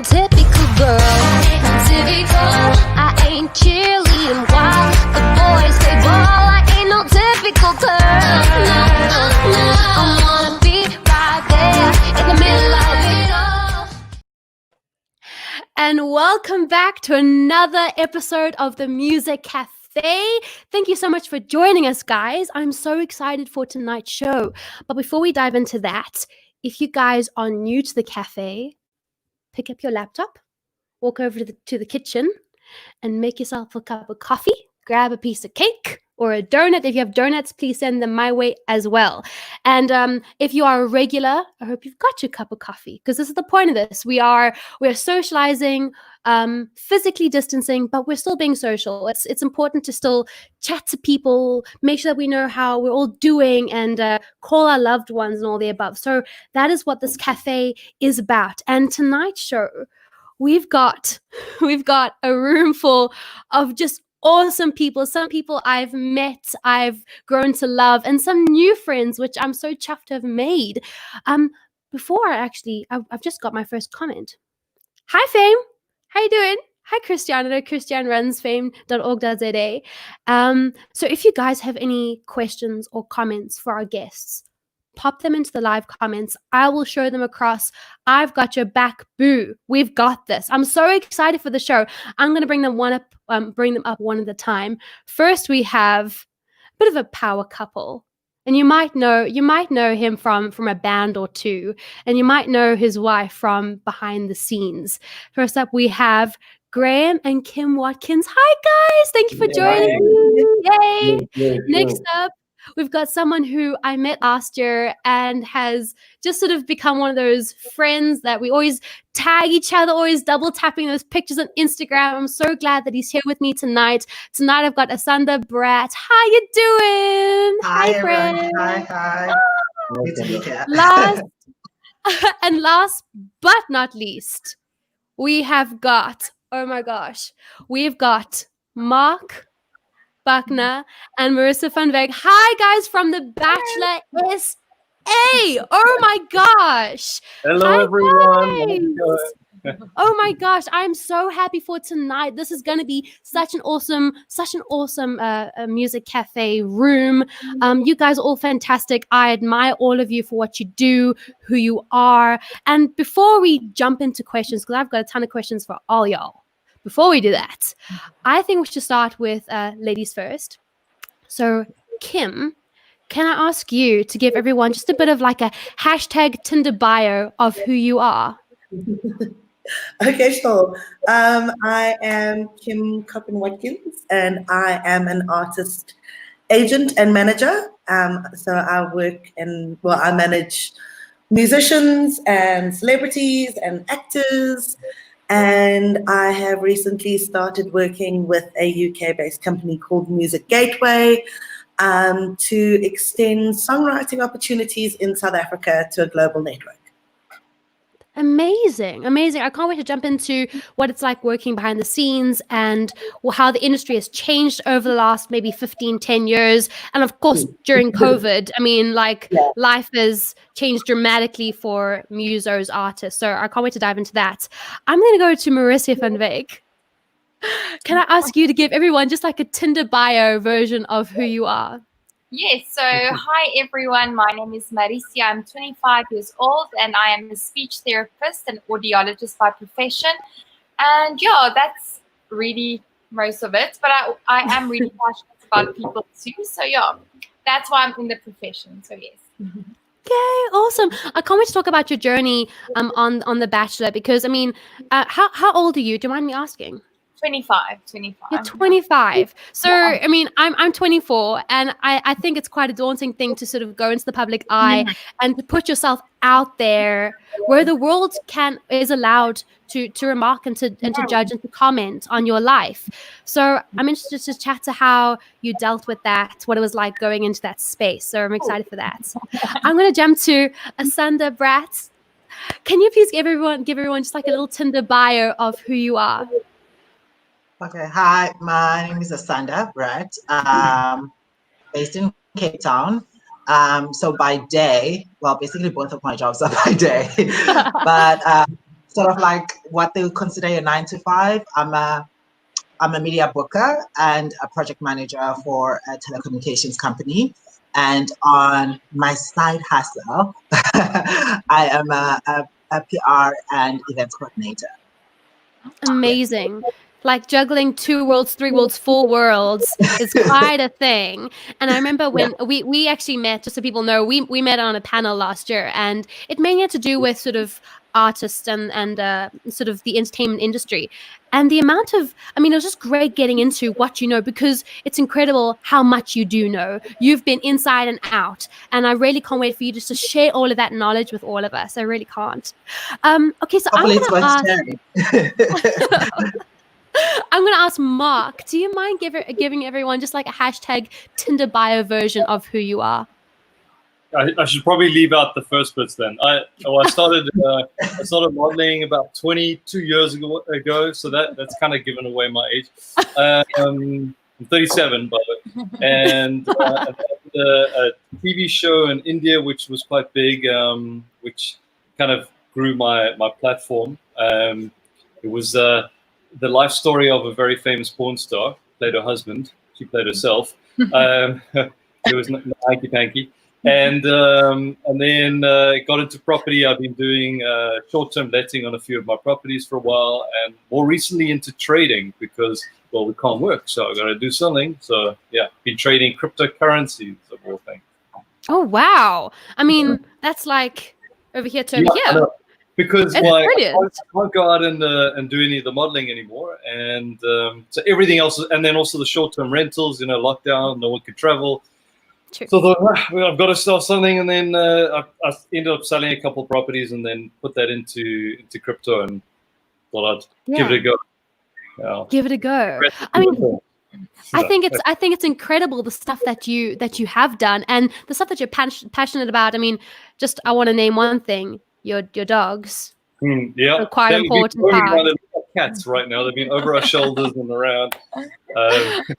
no typical girl. I ain't cheerleading while the boys play ball. I ain't no typical girl. No. I wanna be right there in the middle of it all. And welcome back to another episode of the Music Cafe. Thank you so much for joining us, guys. I'm so excited for tonight's show. But before we dive into that, if you guys are new to the cafe, pick up your laptop, walk over to the kitchen, and make yourself a cup of coffee. Grab a piece of cake or a donut. If you have donuts, please send them my way as well. And if you are a regular, I hope you've got your cup of coffee, because this is the point of this. We're socializing, physically distancing, but we're still being social. It's important to still chat to people, make sure that we know how we're all doing, and call our loved ones and all the above. So that is what this cafe is about. And tonight's show, we've got a room full of just awesome people. Some people I've met, I've grown to love, and some new friends, which I'm so chuffed to have made. Before I've just got my first comment. Hi, Fame. How you doing? Hi, Christian. I know Christian runs fame.org.za. So if you guys have any questions or comments for our guests, pop them into the live comments. I will show them across. I've got your back, boo. We've got this. I'm so excited for the show. I'm going to bring them up one at a time. First, we have a bit of a power couple. And you might know him from a band or two, and you might know his wife from behind the scenes. First up, we have Graham and Kim Watkins. Hi, guys. Thank you for joining me. Yay. Next up, we've got someone who I met last year and has just sort of become one of those friends that we always tag each other, always double tapping those pictures on Instagram. I'm so glad that he's here with me tonight. Tonight I've got Alexandra Bratt. How you doing? Hi, friend. everyone. Hi. Good to be here. Last but not least, we've got Mark Buckner and Marissa van Wyk. Hi, guys, from The Bachelor SA. Oh, my gosh. Hello, everyone. Oh, my gosh. I'm so happy for tonight. This is going to be such an awesome music cafe room. You guys are all fantastic. I admire all of you for what you do, who you are. And before we jump into questions, because I've got a ton of questions for all y'all, before we do that, I think we should start with ladies first. So, Kim, can I ask you to give everyone just a bit of like a hashtag Tinder bio of who you are? Okay, sure. I am Kim Watkins, and I am an artist agent and manager. So I manage musicians and celebrities and actors. And I have recently started working with a UK-based company called Music Gateway to extend songwriting opportunities in South Africa to a global network. Amazing. I can't wait to jump into what it's like working behind the scenes and how the industry has changed over the last maybe 10 years. And of course, during COVID, I mean, life has changed dramatically for musos, artists. So I can't wait to dive into that. I'm going to go to Marissa van Wyk. Can I ask you to give everyone just like a Tinder bio version of who you are? Yes, so hi everyone, my name is Marissa, I'm 25 years old and I am a speech therapist and audiologist by profession. And yeah, that's really most of it, but I am really passionate about people too. So yeah, that's why I'm in the profession, so yes. Yay, awesome. I can't wait to talk about your journey on The Bachelor, because I mean, how old are you? Do you mind me asking? 25. You're 25. So, yeah. I mean, I'm 24, and I think it's quite a daunting thing to sort of go into the public eye and to put yourself out there where the world is allowed to remark and to judge and to comment on your life. So I'm interested to chat to how you dealt with that, what it was like going into that space. So I'm excited for that. I'm going to jump to Alexandra Bratt. Can you please give everyone just like a little Tinder bio of who you are? Okay, hi, my name is Alexandra Bratt, based in Cape Town. So by day, well, basically both of my jobs are by day, but sort of like what they would consider a 9 to 5. I'm a media booker and a project manager for a telecommunications company. And on my side hustle, I am a PR and events coordinator. Amazing. Like juggling 2 worlds, 3 worlds, 4 worlds is quite a thing. And I remember when we actually met, just so people know, we met on a panel last year, and it mainly had to do with sort of artists and sort of the entertainment industry. And the amount of, I mean, it was just great getting into what you know, because it's incredible how much you do know. You've been inside and out. And I really can't wait for you just to share all of that knowledge with all of us. I really can't. Okay, so Hopefully I'm going to ask... sharing. I'm going to ask Mark, do you mind giving everyone just like a hashtag Tinder bio version of who you are? I should probably leave out the first bits then. I started modeling about 22 years ago, so that's kind of given away my age. I'm 37, by the way, and I did a TV show in India, which was quite big, which kind of grew my platform. It was the life story of a very famous porn star. Played her husband. She played herself. It was hanky panky. And then got into property. I've been doing short-term letting on a few of my properties for a while, and more recently into trading because, well, we can't work, so I've got to do something. So yeah, been trading cryptocurrencies of all things. Oh wow! I mean, that's like over here to over here. Because That's like brilliant. I can't go out and do any of the modeling anymore, and so everything else, and then also the short-term rentals. Lockdown, no one could travel. True. So I thought, well, I've got to sell something, and then I ended up selling a couple of properties, and then put that into crypto, and thought I'd give it a go. Yeah. Give it a go. I mean, I think it's incredible, the stuff that you have done and the stuff that you're passionate about. I mean, just I want to name one thing: your dogs. Yeah, are quite important part. Cats right now. They've been over our shoulders and around.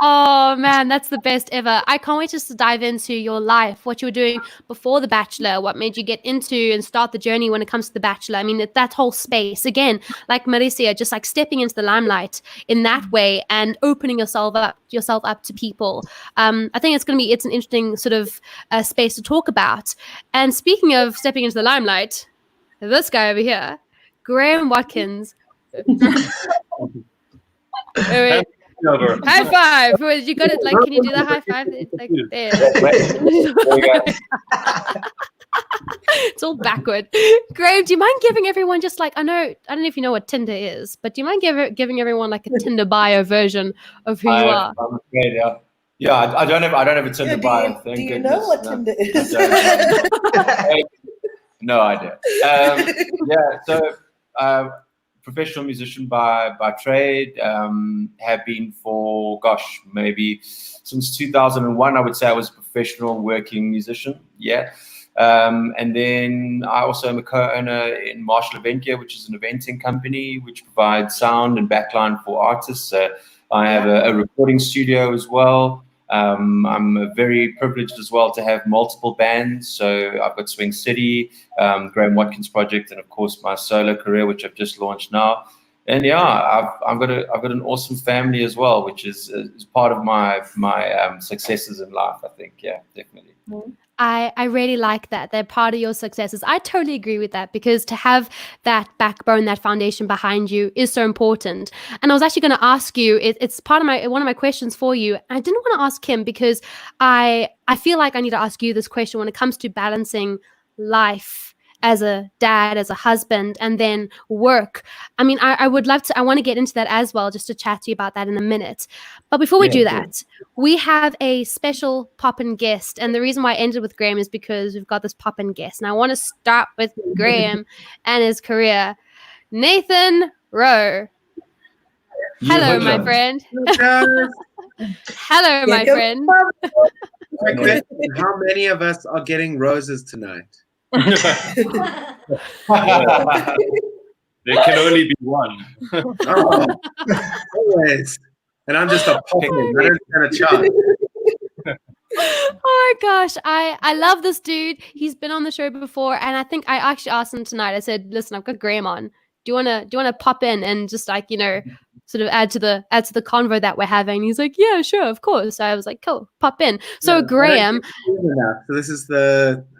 Oh man, that's the best ever. I can't wait just to dive into your life, what you were doing before The Bachelor, what made you get into and start the journey when it comes to The Bachelor. I mean, that whole space, again, like Marisia, just like stepping into the limelight in that way and opening yourself up to people. I think it's an interesting sort of space to talk about. And speaking of stepping into the limelight, this guy over here, Graham Watkins. Wait. High five! You got it. Like, can you do the high five? It's like there. It's all backward. Graham, do you mind giving everyone just like I don't know if you know what Tinder is, but do you mind giving everyone like a Tinder bio version of who you are? I'm afraid, yeah. I don't have a Tinder bio. Do you know what Tinder is? No idea. So professional musician by trade, have been for maybe since 2001. I would say I was a professional working musician. And then I also am a co-owner in Marshall Event Gear, which is an eventing company which provides sound and backline for artists. So I have a recording studio as well. I'm very privileged as well to have multiple bands. So I've got Swing City, Graham Watkins Project, and of course my solo career, which I've just launched now. And I've got an awesome family as well, which is part of my successes in life, I think. Yeah, definitely. I really like that. They're part of your successes. I totally agree with that, because to have that backbone, that foundation behind you is so important. And I was actually going to ask you, it's part of one of my questions for you. I didn't want to ask him because I feel like I need to ask you this question when it comes to balancing life as a dad, as a husband, and then work. I mean, I would love to, I want to get into that as well, just to chat to you about that in a minute. But before we do that, we have a special pop-in guest. And the reason why I ended with Graham is because we've got this pop-in guest. And I want to start with Graham and his career. Nathan Rowe. Hello, my friend. Hello, my friend. How many of us are getting roses tonight? There can only be one. Always. And I'm just a pop-in. I don't stand a chance. Oh my gosh, I love this dude. He's been on the show before, and I think I actually asked him tonight. I said, listen, I've got Graham on. you wanna pop in and just like, you know, sort of add to the convo that we're having?" And he's like, "Yeah, sure, of course." So I was like, "Cool, pop in." So Yeah, Graham, so this is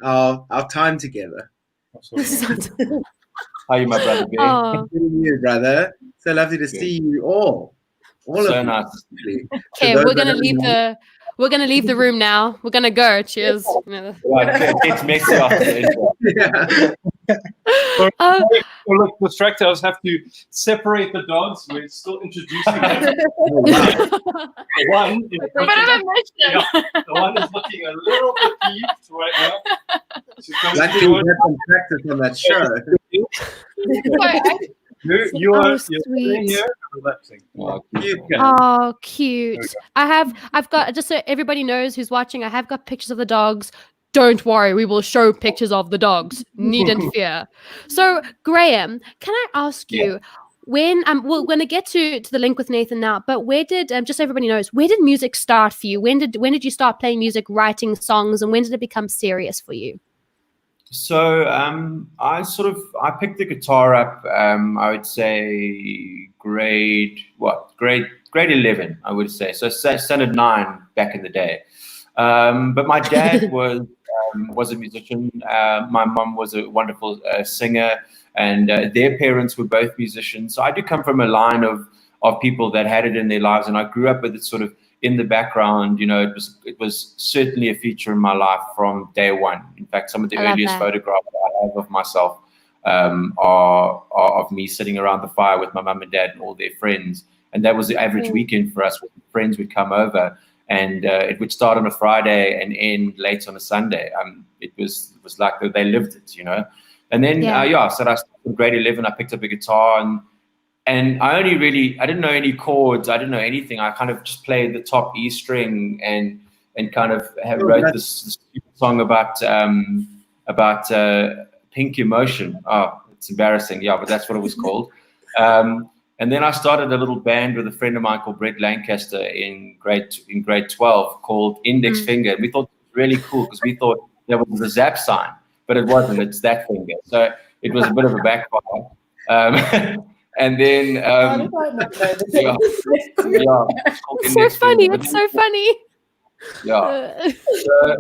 our time together. How are you, my brother? Bear? oh, Good to meet you, brother. So lovely to see you all. All So of you. nice. okay, we're gonna leave the room now. We're gonna go. Cheers. Right, it's messy after the intro. Yeah. Oh, Look, distracted. I just have to separate the dogs. We're still introducing them. One is A bit of a mission. the one is looking a little bit peeved right now. She's going Luckily, to we had some practice on that show. you are Oh, you're sweet. sitting here relaxing. Oh, cute. I've got, just so everybody knows who's watching, I have got pictures of the dogs. Don't worry, we will show pictures of the dogs. Needn't fear. So, Graham, can I ask you, when we're going to get to the link with Nathan now, but where did, just so everybody knows, where did music start for you? When did you start playing music, writing songs, and when did it become serious for you? So I picked the guitar up. I would say grade 11. I would say so. Standard 9 back in the day. But my dad was a musician. My mum was a wonderful singer, and their parents were both musicians. So I do come from a line of people that had it in their lives, and I grew up with it sort of in the background. You know, it was certainly a feature in my life from day one. In fact, some of the earliest photographs I have of myself are of me sitting around the fire with my mum and dad and all their friends. And that was the average weekend for us. Friends would come over, and it would start on a Friday and end late on a Sunday. It was like they lived it, you know. And then so I started in grade 11. I picked up a guitar, and I didn't know any chords. I didn't know anything. I kind of just played the top E string and kind of wrote this song about pink emotion. Oh, it's embarrassing. Yeah, but that's what it was called. And then I started a little band with a friend of mine called Brett Lancaster in grade 12 called Index Finger. And we thought it was really cool because we thought there was the zap sign, but it wasn't. It's that finger. So it was a bit of a backfire. And then It's so funny. It's so funny. Yeah. So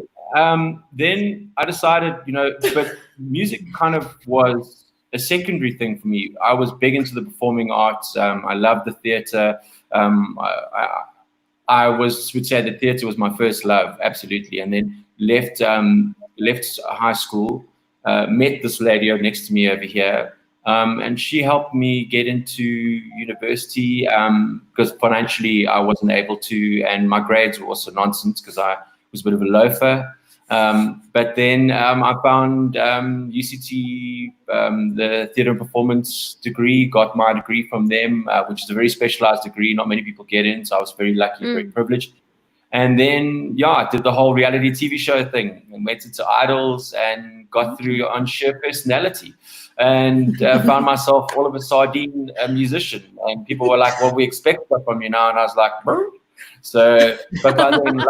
then I decided, you know, but music kind of was a secondary thing for me. I was big into the performing arts. I loved the theater. I would say the theater was my first love, absolutely. And then left high school, met this lady next to me over here. And she helped me get into university because financially I wasn't able to, and my grades were also nonsense because I was a bit of a loafer. But then I found UCT, the theatre and performance degree, got my degree from them, which is a very specialized degree. Not many people get in, so I was very lucky, very privileged. And then, I did the whole reality TV show thing and went into Idols and got through on sheer personality and found myself all of a sardine musician. And people were like, "Well, we expect that from you now." And I was like, "Brr." So, but by then,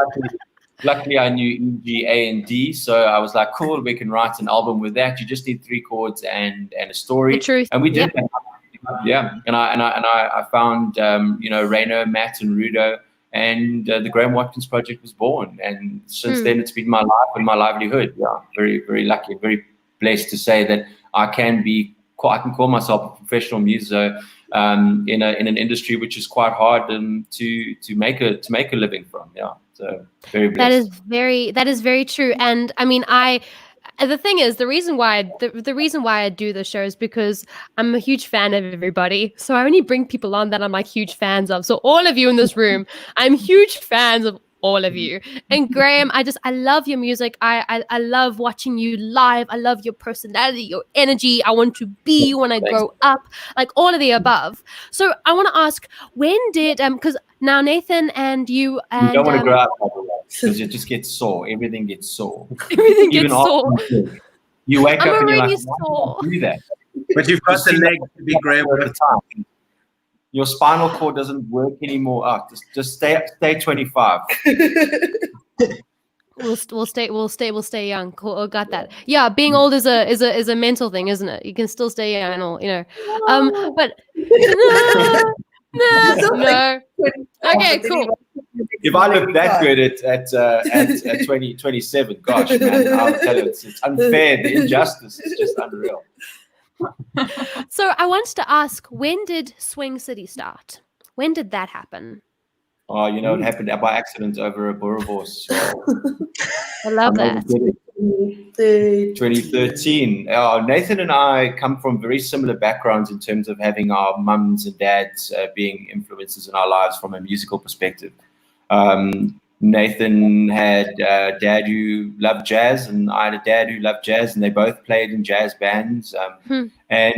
luckily I knew E, G, A, and D. So I was like, cool, we can write an album with that. You just need 3 chords and a story. The truth. And we did that. Yeah. And I found, Reno, Matt, and Rudo. And the Graham Watkins Project was born. And since then, it's been my life and my livelihood. Yeah, very, very lucky, very blessed to say that I can call myself a professional muso in an industry which is quite hard to make a living from. Yeah, so very blessed. That is very true. And I mean, the thing is, the reason why I do the show is because I'm a huge fan of everybody. So I only bring people on that I'm like huge fans of. So all of you in this room, I'm huge fans of all of you. And Graham, I love your music. I love watching you live. I love your personality, your energy. I want to be you when I grow up, like all of the above. So I want to ask, when did because now Nathan and you and you don't want to grow up because it just gets sore. Everything gets sore. Everything gets sore. You wake up and you're like, sore. why did I do that? But you've got the leg to be Graham all the time. Your spinal cord doesn't work anymore. Just stay 25. We'll stay young. Cool, got that. Yeah, being old is a mental thing, isn't it? You can still stay young and all, But no. Okay, cool. If I look that good at 27, gosh, man, I'll tell you, it's unfair. The injustice is just unreal. So I wanted to ask, when did Swing City start? When did that happen? Oh, it happened by accident over a Boerewors. I love that. 2013. Nathan and I come from very similar backgrounds in terms of having our mums and dads being influences in our lives from a musical perspective. Nathan had a dad who loved jazz, and I had a dad who loved jazz, and they both played in jazz bands. And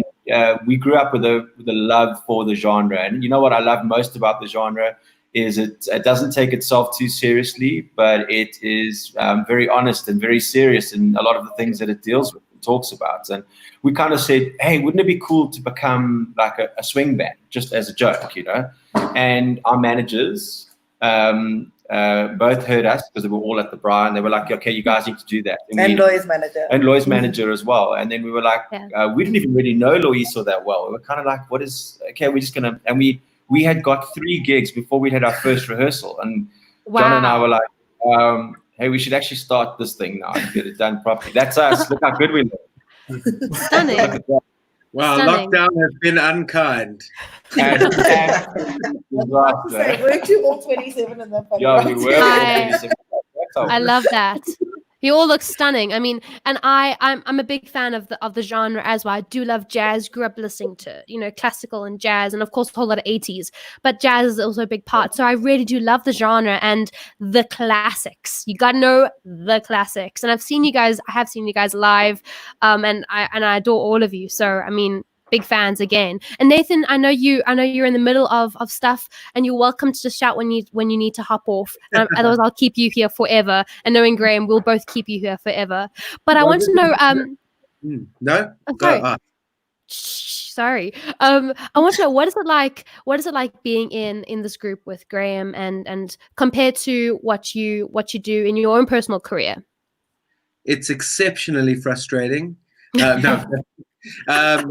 we grew up with a love for the genre. And you know what I love most about the genre is it doesn't take itself too seriously, but it is very honest and very serious in a lot of the things that it deals with and talks about. And we kind of said, hey, wouldn't it be cool to become like a swing band, just as a joke, And our managers both heard us because they were all at the bar, and they were like, okay, you guys need to do that. And Loy's manager. And Loy's manager as well. And then we were like, we didn't even really know Loiso that well. We were kind of like, we're just going to, and we had got 3 gigs before we had our first rehearsal. And John and I were like, hey, we should actually start this thing now and get it done properly. That's us. Look how good we look. Stunning. Wow, Stunning. Lockdown has been unkind. Weren't you all 27 in the Yeah, we were. I love that. You all look stunning. I mean, and I'm a big fan of the genre as well. I do love jazz. Grew up listening to classical and jazz, and of course a whole lot of 80s. But jazz is also a big part. So I really do love the genre and the classics. You gotta know the classics. And I have seen you guys live, and I adore all of you. So I mean, big fans again. And Nathan, I know you're in the middle of stuff, and you're welcome to just shout when you need to hop off. Otherwise, I'll keep you here forever. And knowing Graham, we'll both keep you here forever. But I want to know. No. Oh, sorry. I want to know, what is it like being in this group with Graham and compared to what you do in your own personal career? It's exceptionally frustrating. No. I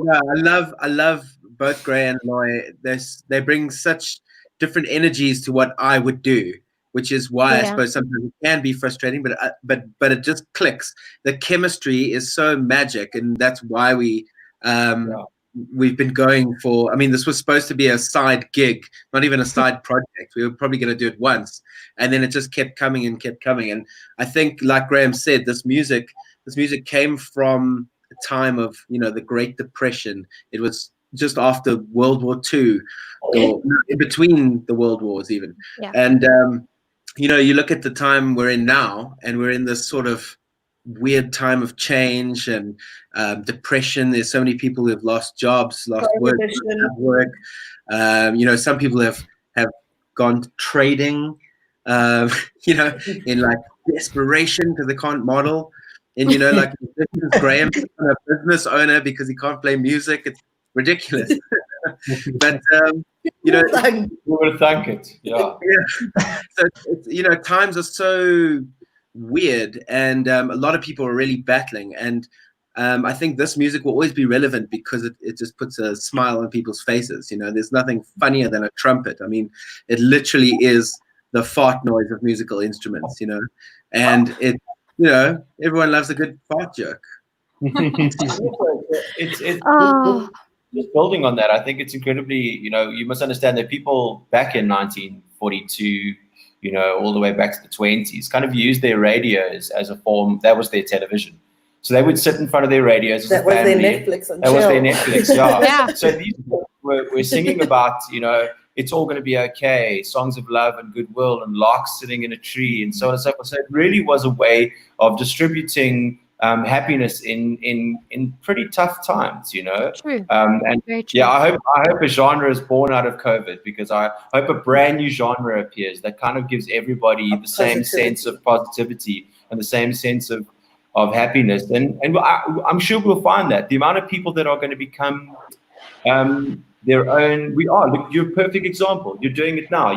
love both Gray and Loy. They bring such different energies to what I would do, which is why I suppose sometimes it can be frustrating. But it just clicks. The chemistry is so magic, and that's why we've been going for. I mean, this was supposed to be a side gig, not even a side project. We were probably going to do it once, and then it just kept coming and kept coming. And I think, like Graham said, this music came from time of the Great Depression. It was just after World War II, or in between the world wars even. And you look at the time we're in now, and we're in this sort of weird time of change and depression. There's so many people who have lost jobs, lost work. Some people have gone trading in like desperation because they can't model. And like Graham is a business owner because he can't play music. It's ridiculous. But we will thank it. Yeah. So it's, times are so weird, and a lot of people are really battling. And I think this music will always be relevant because it just puts a smile on people's faces. There's nothing funnier than a trumpet. I mean, it literally is the fart noise of musical instruments. And it. Everyone loves a good fart joke. It's just building on that. I think it's incredibly, you must understand that people back in 1942, all the way back to the 20s, kind of used their radios as a form. That was their television. So they would sit in front of their radios. That was their Netflix. That was their Netflix. Yeah. So these people were singing about, it's all going to be okay, songs of love and goodwill, and larks sitting in a tree, and so on and so forth. So it really was a way of distributing happiness in pretty tough times, True. And very true. yeah, I hope a genre is born out of COVID, because I hope a brand new genre appears that kind of gives everybody the same sense of positivity and the same sense of happiness. And I'm sure we'll find that the amount of people that are going to become their own. Look, you're a perfect example. You're doing it now.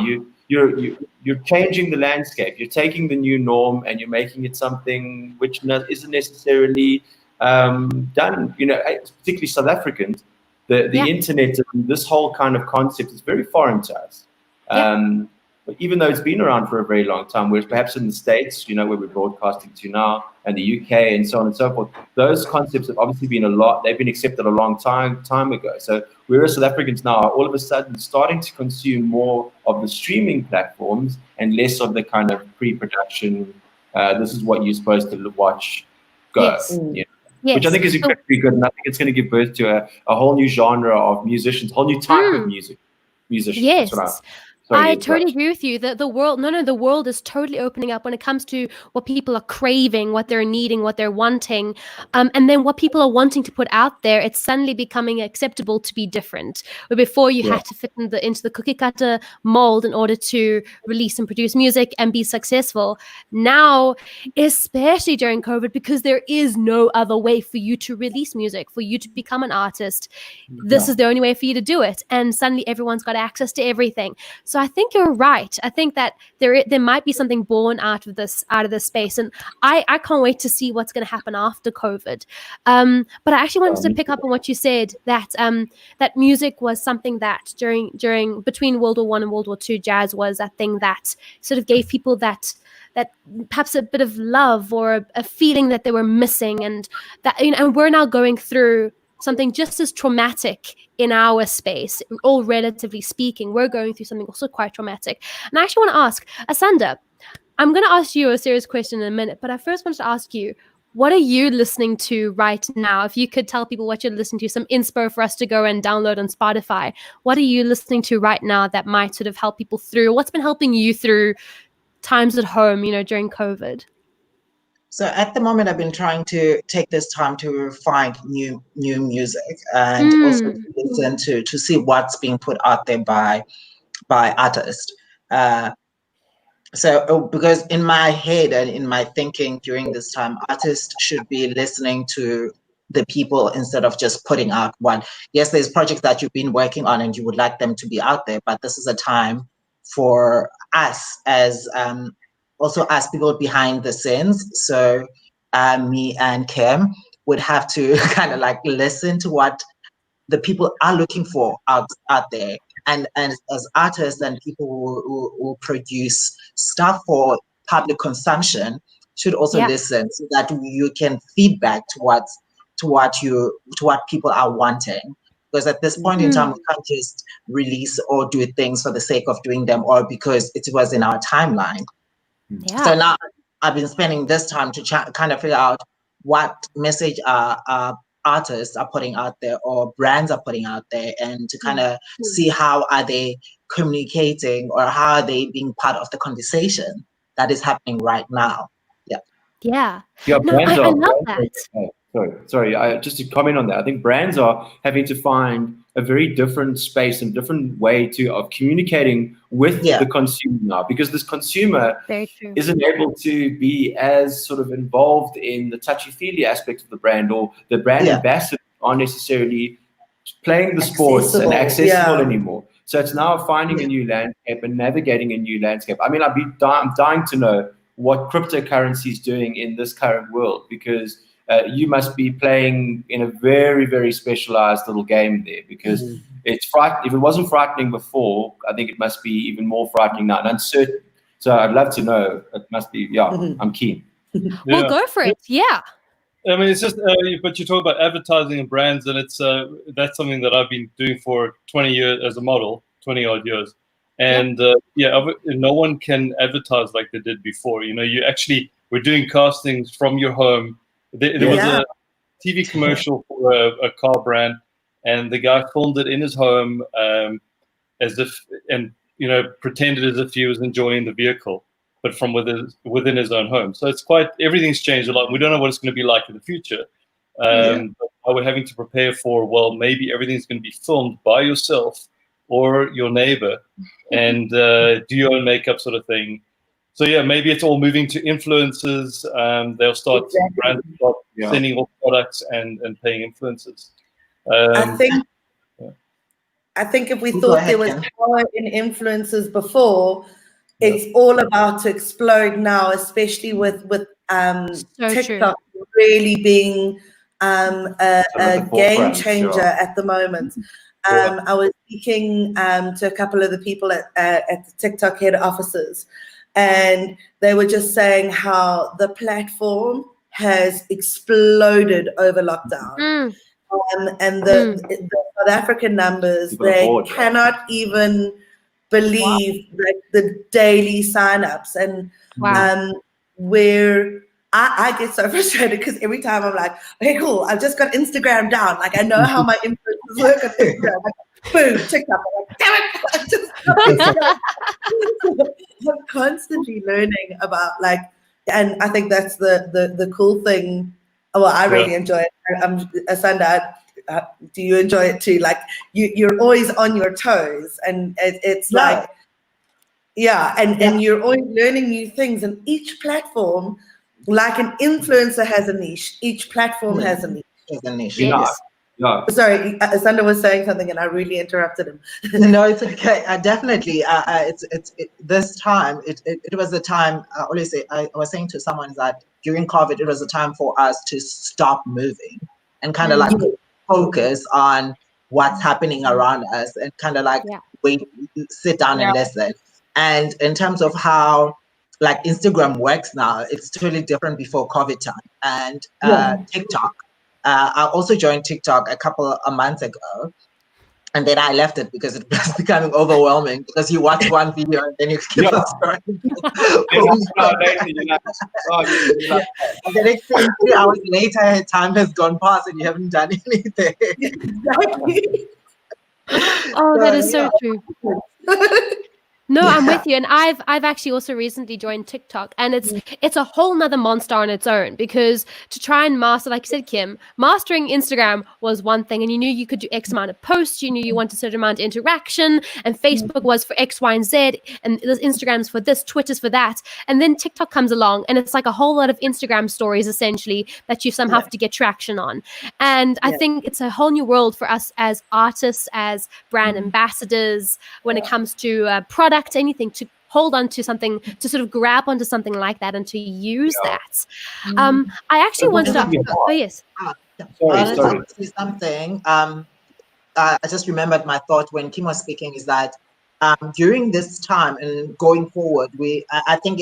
you're changing the landscape. You're taking the new norm and you're making it something which isn't necessarily done. You know, particularly South Africans, the internet and this whole kind of concept is very foreign to us. But even though it's been around for a very long time, whereas perhaps in the States, you know, where we're broadcasting to now, and the UK and so on and so forth, those concepts have obviously been they've been accepted a long time ago. So whereas South Africans now are all of a sudden starting to consume more of the streaming platforms and less of the kind of pre-production, this is what you're supposed to watch, go. Yes. You know? Yes. Which I think is incredibly good, and I think it's going to give birth to a whole new genre of musicians, a whole new type of musicians. Yes. That's what I totally agree with you. The world, the world is totally opening up when it comes to what people are craving, what they're needing, what they're wanting, and then what people are wanting to put out there. It's suddenly becoming acceptable to be different. Where before you had to fit into the cookie cutter mold in order to release and produce music and be successful. Now, especially during COVID, because there is no other way for you to release music, for you to become an artist. This is the only way for you to do it, and suddenly everyone's got access to everything. So I think you're right. I think that there might be something born out of this space, and I can't wait to see what's going to happen after COVID. But I actually wanted to pick up on what you said, that that music was something that during between World War I and World War II, jazz was that thing that sort of gave people that perhaps a bit of love or a feeling that they were missing, and that, you know, and we're now going through something just as traumatic in our space, all relatively speaking. We're going through something also quite traumatic. And I actually want to ask, Alexandra, I'm going to ask you a serious question in a minute, but I first wanted to ask you, what are you listening to right now? If you could tell people what you're listening to, some inspo for us to go and download on Spotify. What are you listening to right now that might sort of help people through? What's been helping you through times at home, you know, during COVID? So at the moment, I've been trying to take this time to find new music and also to listen to see what's being put out there by artists. So because in my head and in my thinking during this time, artists should be listening to the people instead of just putting out one. Yes, there's projects that you've been working on and you would like them to be out there, but this is a time for us as also as people behind the scenes. So me and Kim would have to kind of like listen to what the people are looking for out there. And as artists and people who produce stuff for public consumption should also listen, so that you can feedback to what people are wanting. Because at this point in time, we can't just release or do things for the sake of doing them or because it was in our timeline. Yeah. So now I've been spending this time to kind of figure out what message artists are putting out there or brands are putting out there, and to kind of see how are they communicating or how are they being part of the conversation that is happening right now. Yeah. Yeah, no, I love that. Sorry. Just to comment on that, I think brands are having to find a very different space and different way of communicating with the consumer now, because this consumer isn't able to be as sort of involved in the touchy-feely aspect of the brand, or the brand ambassadors aren't necessarily playing the sports and accessible anymore. So it's now finding a new landscape and navigating a new landscape. I mean, I'm dying to know what cryptocurrency is doing in this current world, because you must be playing in a very, very specialized little game there, because it's frightening. If it wasn't frightening before, I think it must be even more frightening now and uncertain. So I'd love to know. It must be, I'm keen. Well, go for it. Yeah. I mean, it's just, but you talk about advertising and brands, and it's that's something that I've been doing for 20 years as a model, 20 odd years. And no one can advertise like they did before. You know, we're doing castings from your home. There was a TV commercial for a car brand, and the guy filmed it in his home as if, and you know, pretended as if he was enjoying the vehicle, but from within his own home. So it's everything's changed a lot. We don't know what it's going to be like in the future. But we're having to prepare for, well, maybe everything's going to be filmed by yourself or your neighbor, and do your own makeup sort of thing. So maybe it's all moving to influencers. They'll start brands start sending off products and paying influencers. I think I think if we Go thought ahead, there was Kim. power in influencers before, it's all about to explode now, especially with So TikTok really being a the game forefront, changer sure. at the moment. Yeah. I was speaking to a couple of the people at the TikTok head offices, and they were just saying how the platform has exploded over lockdown. And the South African numbers, People are they bored, right? cannot even believe like the daily signups. And Wow. where I get so frustrated because every time I'm like, okay, cool, I've just got Instagram down. Like I know how my influencers work on Instagram. Like, boom, TikTok. I'm like, damn it, I'm constantly learning about like, and I think that's the cool thing. Well, I really enjoy it. Asanda, do you enjoy it too? Like you're always on your toes, and it's like, and you're always learning new things. And each platform, like an influencer has a niche. Each platform has a niche. It's a niche. Yes. Yeah. Sorry, Asanda was saying something, and I really interrupted him. No, it's okay. Definitely. This time. It was a time. I always say. I was saying to someone that during COVID, it was a time for us to stop moving and kind of like focus on what's happening around us and kind of like wait, sit down and listen. And in terms of how like Instagram works now, it's totally different before COVID time. And TikTok. I also joined TikTok a month ago. And then I left it because it was becoming overwhelming because you watch one video and then you keep on scrolling. And the next thing, 3 hours later, time has gone past and you haven't done anything. Exactly. Oh, that is so true. No, I'm with you. And I've actually also recently joined TikTok, and it's a whole nother monster on its own, because to try and master, like you said, Kim, mastering Instagram was one thing, and you knew you could do X amount of posts, you knew you wanted a certain amount of interaction, and Facebook was for X, Y, and Z, and Instagram's for this, Twitter's for that. And then TikTok comes along, and it's like a whole lot of Instagram stories essentially that you somehow have to get traction on. And I think it's a whole new world for us as artists, as brand ambassadors, when it comes to product, anything, to hold on to something, to sort of grab onto something like that and to use that. I actually wanted to yes. Sorry. Say something. I just remembered my thought when Kim was speaking is that during this time and going forward, I think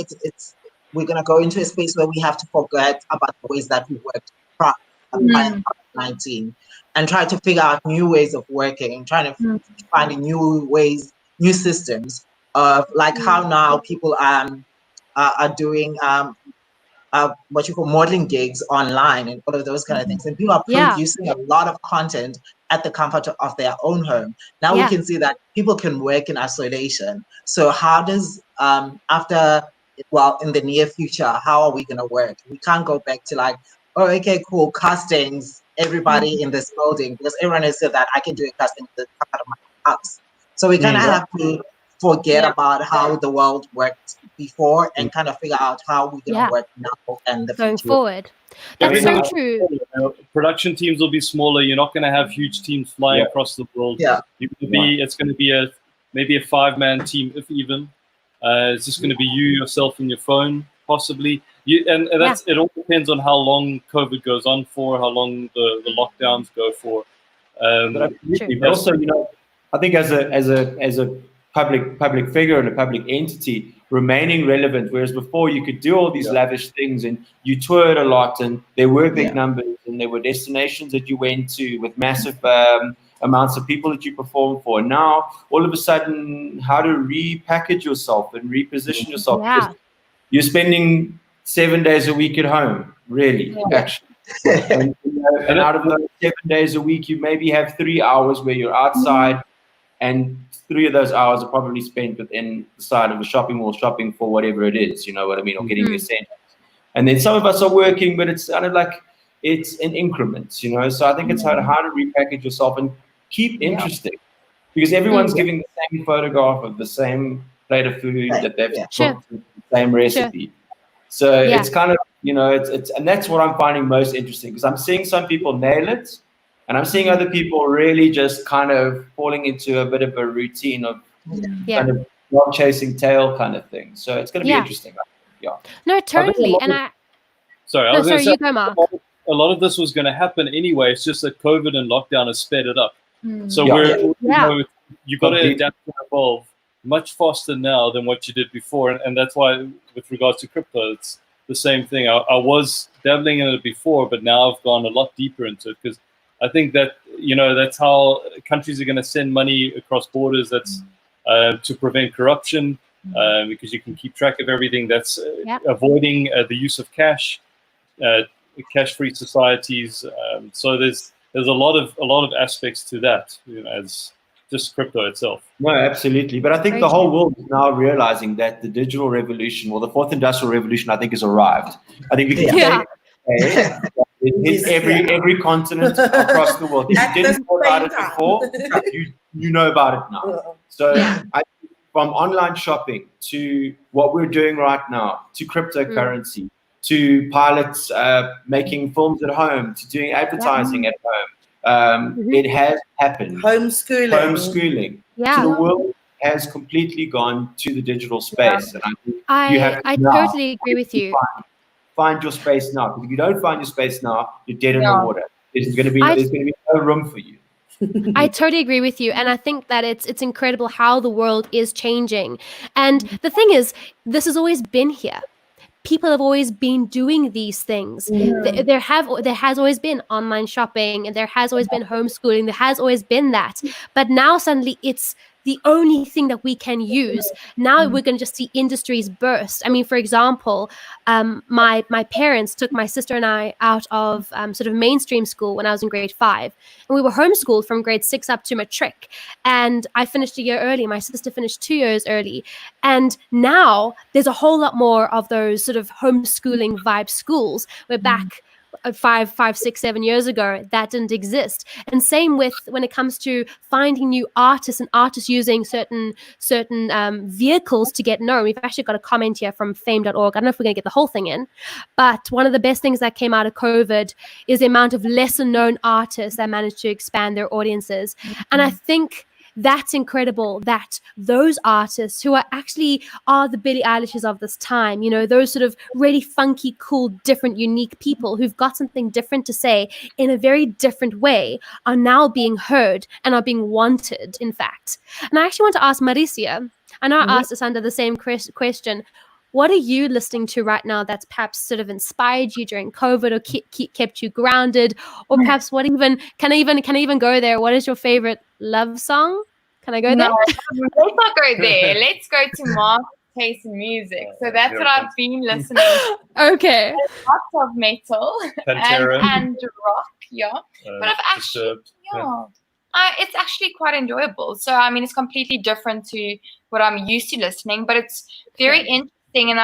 we're gonna go into a space where we have to forget about the ways that we worked prior to COVID-19 and try to figure out new ways of working, trying to find new ways, new systems of like how now people are doing what you call modeling gigs online and all of those kind of things. And people are producing a lot of content at the comfort of their own home. Now we can see that people can work in isolation. So how does, in the near future, how are we going to work? We can't go back to like, oh, okay, cool, castings, everybody in this building, because everyone has said that I can do a casting at the comfort of my house. So we kind of have to forget about how the world worked before and kind of figure out how we're going to work now and the going future. forward. That's so true. Production teams will be smaller. You're not going to have huge teams flying across the world. It's going to be maybe a 5-man team, if even. It's just going to be you, yourself, and your phone, possibly. It all depends on how long COVID goes on for, how long the lockdowns go for. But also, I think as a public figure and a public entity, remaining relevant, whereas before you could do all these lavish things and you toured a lot and there were big numbers and there were destinations that you went to with massive amounts of people that you performed for. Now, all of a sudden, how to repackage yourself and reposition yourself. Because you're spending 7 days a week at home, really, actually. And out of those 7 days a week, you maybe have 3 hours where you're outside, and 3 of those hours are probably spent within the side of the shopping mall, shopping for whatever it is, you know what I mean, or getting the essentials. And then some of us are working, but it's kind of like it's in increments, So I think it's how to repackage yourself and keep interesting, because everyone's giving the same photograph of the same plate of food that they've cooked, the same recipe. So it's kind of, it's and that's what I'm finding most interesting, because I'm seeing some people nail it And I'm seeing other people really just kind of falling into a bit of a routine of kind of dog chasing tail kind of thing. So it's going to be interesting. Yeah. No, totally. And sorry, I no, was going to sorry, say you go, Mark. a lot of this was going to happen anyway. It's just that COVID and lockdown has sped it up. So you know, you've got to adapt and evolve much faster now than what you did before. And that's why, with regards to crypto, it's the same thing. I was dabbling in it before, but now I've gone a lot deeper into it because I think that, you know, that's how countries are going to send money across borders. That's to prevent corruption, because you can keep track of everything. That's avoiding the use of cash, cash-free societies. So there's a lot of aspects to that, you know, as just crypto itself. No, absolutely. But I think the whole world is now realizing that the digital revolution, or the fourth industrial revolution, I think has arrived. I think we can say it hits every continent across the world. If you didn't know about it before, you know about it now. So I think from online shopping to what we're doing right now, to cryptocurrency, to pilots making films at home, to doing advertising at home. It has happened. Homeschooling. Yeah. So the world has completely gone to the digital space. And I think I totally agree with you. Find your space now. Because if you don't find your space now, you're dead in the water. There's going to be no room for you. I totally agree with you, and I think that it's incredible how the world is changing. And the thing is, this has always been here. People have always been doing these things. There has always been online shopping, and there has always been homeschooling. There has always been that. But now suddenly it's the only thing that we can use. Now we're going to just see industries burst. I mean, for example, my parents took my sister and I out of sort of mainstream school when I was in grade 5. And we were homeschooled from grade 6 up to matric. And I finished a year early. My sister finished 2 years early. And now there's a whole lot more of those sort of homeschooling vibe schools. We're back 5, 6, 7 years ago, that didn't exist. And same with when it comes to finding new artists and artists using certain vehicles to get known. We've actually got a comment here from fame.org. I don't know if we're going to get the whole thing in, but one of the best things that came out of COVID is the amount of lesser known artists that managed to expand their audiences. And I think that's incredible that those artists who are the Billie Eilishes of this time, you know, those sort of really funky, cool, different, unique people who've got something different to say in a very different way are now being heard and are being wanted, in fact. And I actually want to ask Maricia, I know I asked this under the same question, what are you listening to right now that's perhaps sort of inspired you during COVID or kept you grounded? Or perhaps can I even go there? What is your favorite love song? Can I go there? No, let's not go there. Let's go to Mark's taste in music. So that's what I've been listening to. Okay. Lots of metal and rock, but I've actually, it's actually quite enjoyable. So, I mean, it's completely different to what I'm used to listening, but it's very interesting. And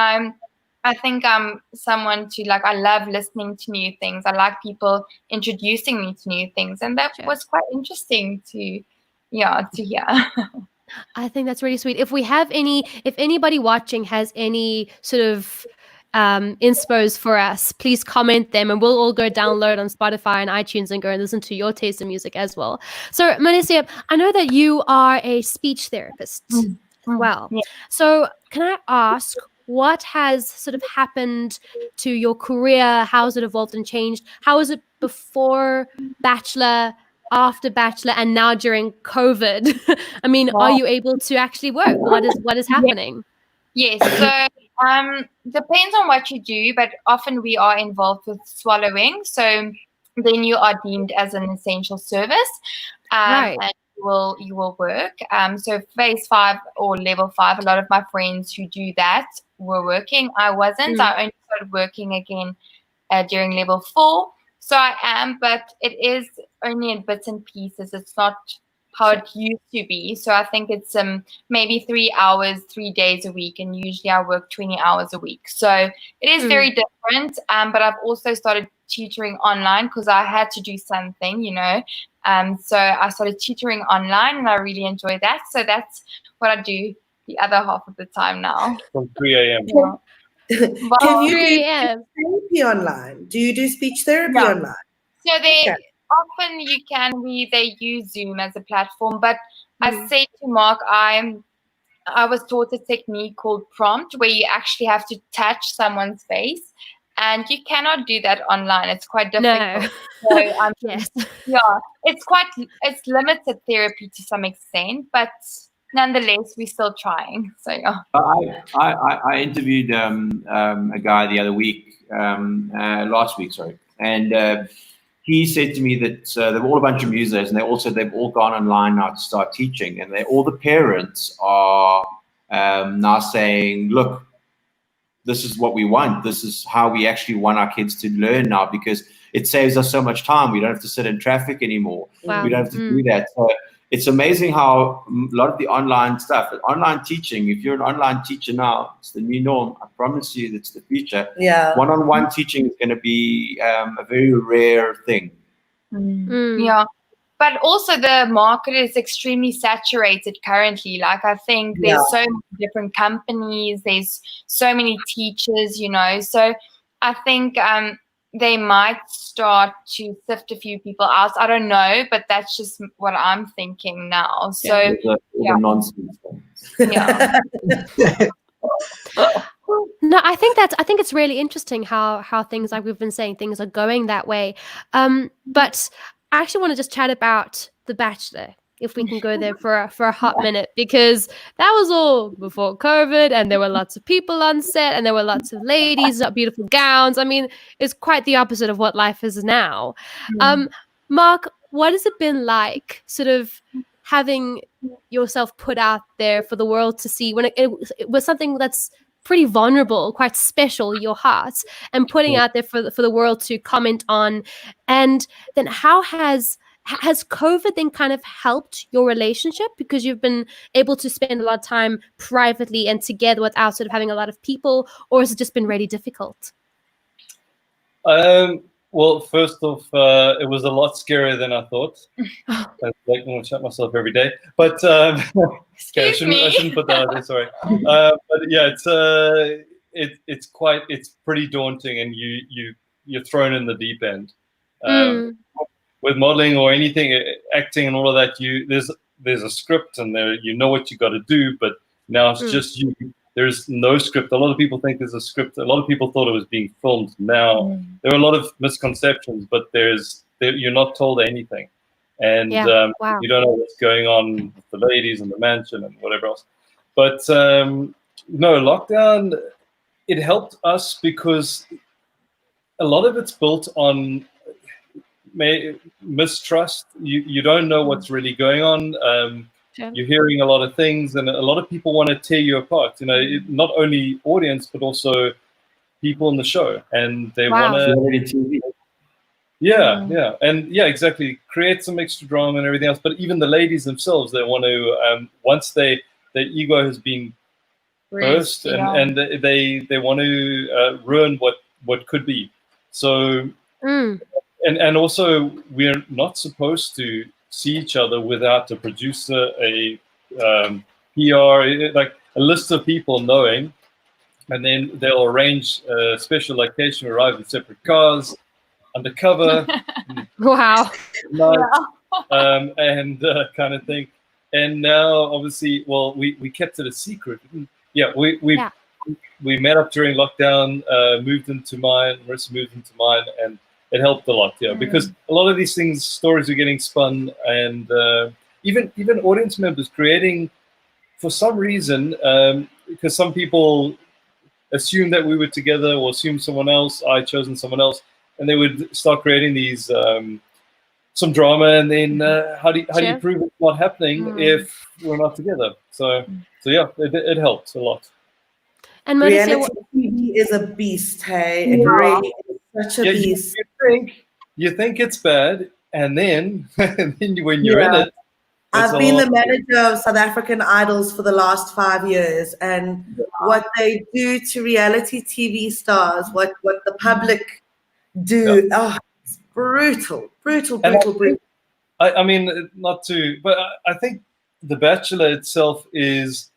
I think I'm someone I love listening to new things. I like people introducing me to new things. And that was quite interesting to hear. I think that's really sweet. If anybody watching has any sort of inspos for us, please comment them and we'll all go download on Spotify and iTunes and go and listen to your taste in music as well. So Maricia, I know that you are a speech therapist. Well, so can I ask, what has sort of happened to your career? How has it evolved and changed? How was it before Bachelor, after Bachelor, and now during COVID? I mean, are you able to actually work? What is happening? Yes, so depends on what you do, but often we are involved with swallowing. So then you are deemed as an essential service. Right. And you will work. So phase 5 or level 5, a lot of my friends who do that were working. I wasn't. I only started working again during level 4. So I am, but it is only in bits and pieces. It's not how it used to be. So I think it's maybe 3 hours, 3 days a week, and usually I work 20 hours a week. So it is very different. But I've also started tutoring online because I had to do something, you know. So I started tutoring online and I really enjoy that. So that's what I do the other half of the time now. From 3 a.m. Yeah. Can you do therapy online? Do you do speech therapy online? So often you can. They use Zoom as a platform, but I said to Mark, I was taught a technique called prompt, where you actually have to touch someone's face, and you cannot do that online. It's quite difficult. No. So, Yes. yeah, it's limited therapy to some extent, but nonetheless, we're still trying. So yeah. I interviewed a guy the other week, last week, sorry, and he said to me that they're all a bunch of musos, and they've all gone online now to start teaching, and all the parents are now saying, look, this is what we want. This is how we actually want our kids to learn now, because it saves us so much time. We don't have to sit in traffic anymore. Wow. We don't have to do that. So it's amazing how a lot of the online stuff, online teaching, if you're an online teacher now, it's the new norm. I promise you that's the future. Yeah. One-on-one teaching is going to be a very rare thing. Yeah. But also the market is extremely saturated currently. Like, I think there's so many different companies, there's so many teachers, So I think they might start to sift a few people out. I don't know, but that's just what I'm thinking now. So nonsense. No, I think it's really interesting how things, like we've been saying, things are going that way. But I actually want to just chat about The Bachelor, if we can go there for a hot minute, because that was all before COVID, and there were lots of people on set, and there were lots of ladies, beautiful gowns. I mean, it's quite the opposite of what life is now. Mark, what has it been like, sort of having yourself put out there for the world to see, when it was something that's pretty vulnerable, quite special, your heart, and putting out there for the world to comment on? And then how has COVID then kind of helped your relationship, because you've been able to spend a lot of time privately and together without sort of having a lot of people, or has it just been really difficult? Well, first off, it was a lot scarier than I thought. I like to shut myself every day, but okay, I shouldn't put that out there. Sorry, but yeah, it's pretty daunting, and you're thrown in the deep end. With modeling or anything, acting and all of that, there's a script, and there what you got to do, but now it's just you. There's no script. A lot of people think there's a script. A lot of people thought it was being filmed. Now there are a lot of misconceptions, but you're not told anything, and you don't know what's going on with the ladies and the mansion and whatever else. But no, lockdown, it helped us because a lot of it's built on mistrust. You don't know what's really going on. You're hearing a lot of things, and a lot of people want to tear you apart. Not only audience, but also people in the show, and they want to. Yeah, and exactly. Create some extra drama and everything else. But even the ladies themselves, they want to. Once their ego has been burst, and they want to ruin what could be. So, and also we're not supposed to see each other without a producer, a PR, like a list of people knowing, and then they'll arrange a special location, arrive in separate cars, undercover. Wow. And kind of thing. And now, obviously, well, we kept it a secret. Yeah, we met up during lockdown, moved into mine, Marissa moved into mine, and it helped a lot, because a lot of these stories are getting spun, and even audience members creating, for some reason, because some people assume that we were together or assume someone else, I chosen someone else, and they would start creating these some drama, and then how do you prove it's not happening if we're not together? So yeah, it helped a lot. And reality TV is a beast, hey? It really is such a beast. You think it's bad, and then when you're in it, I've been the manager of South African Idols for the last 5 years, and what they do to reality TV stars, what the public do, it's brutal. I mean, not to, but I think The Bachelor itself is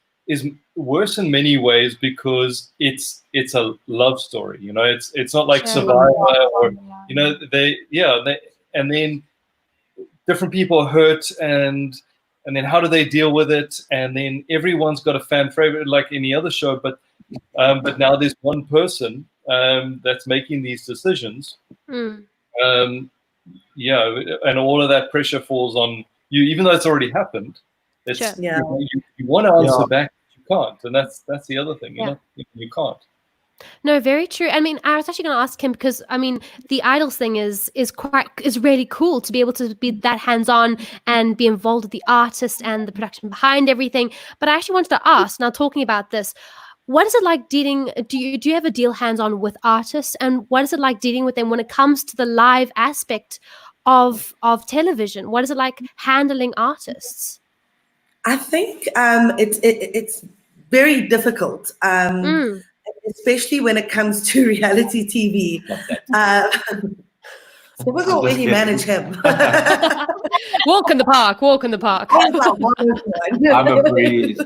worse in many ways, because it's a love story. It's not like Survivor, or and then different people are hurt, and then how do they deal with it? And then everyone's got a fan favorite like any other show, but now there's one person that's making these decisions. Yeah, and all of that pressure falls on you, even though it's already happened. It's Sure. Yeah. you want to answer back, but you can't, and that's the other thing. You can't. No, very true. I mean, I was actually going to ask him because I mean, the idols thing is really cool to be able to be that hands-on and be involved with the artist and the production behind everything. But I actually wanted to ask, now talking about this, what is it like dealing? Do you ever deal hands-on with artists, and what is it like dealing with them when it comes to the live aspect of television? What is it like handling artists? I think it's very difficult, especially when it comes to reality TV. So we'll already manage him. Walk in the park. Walk in the park. I'm a breeze.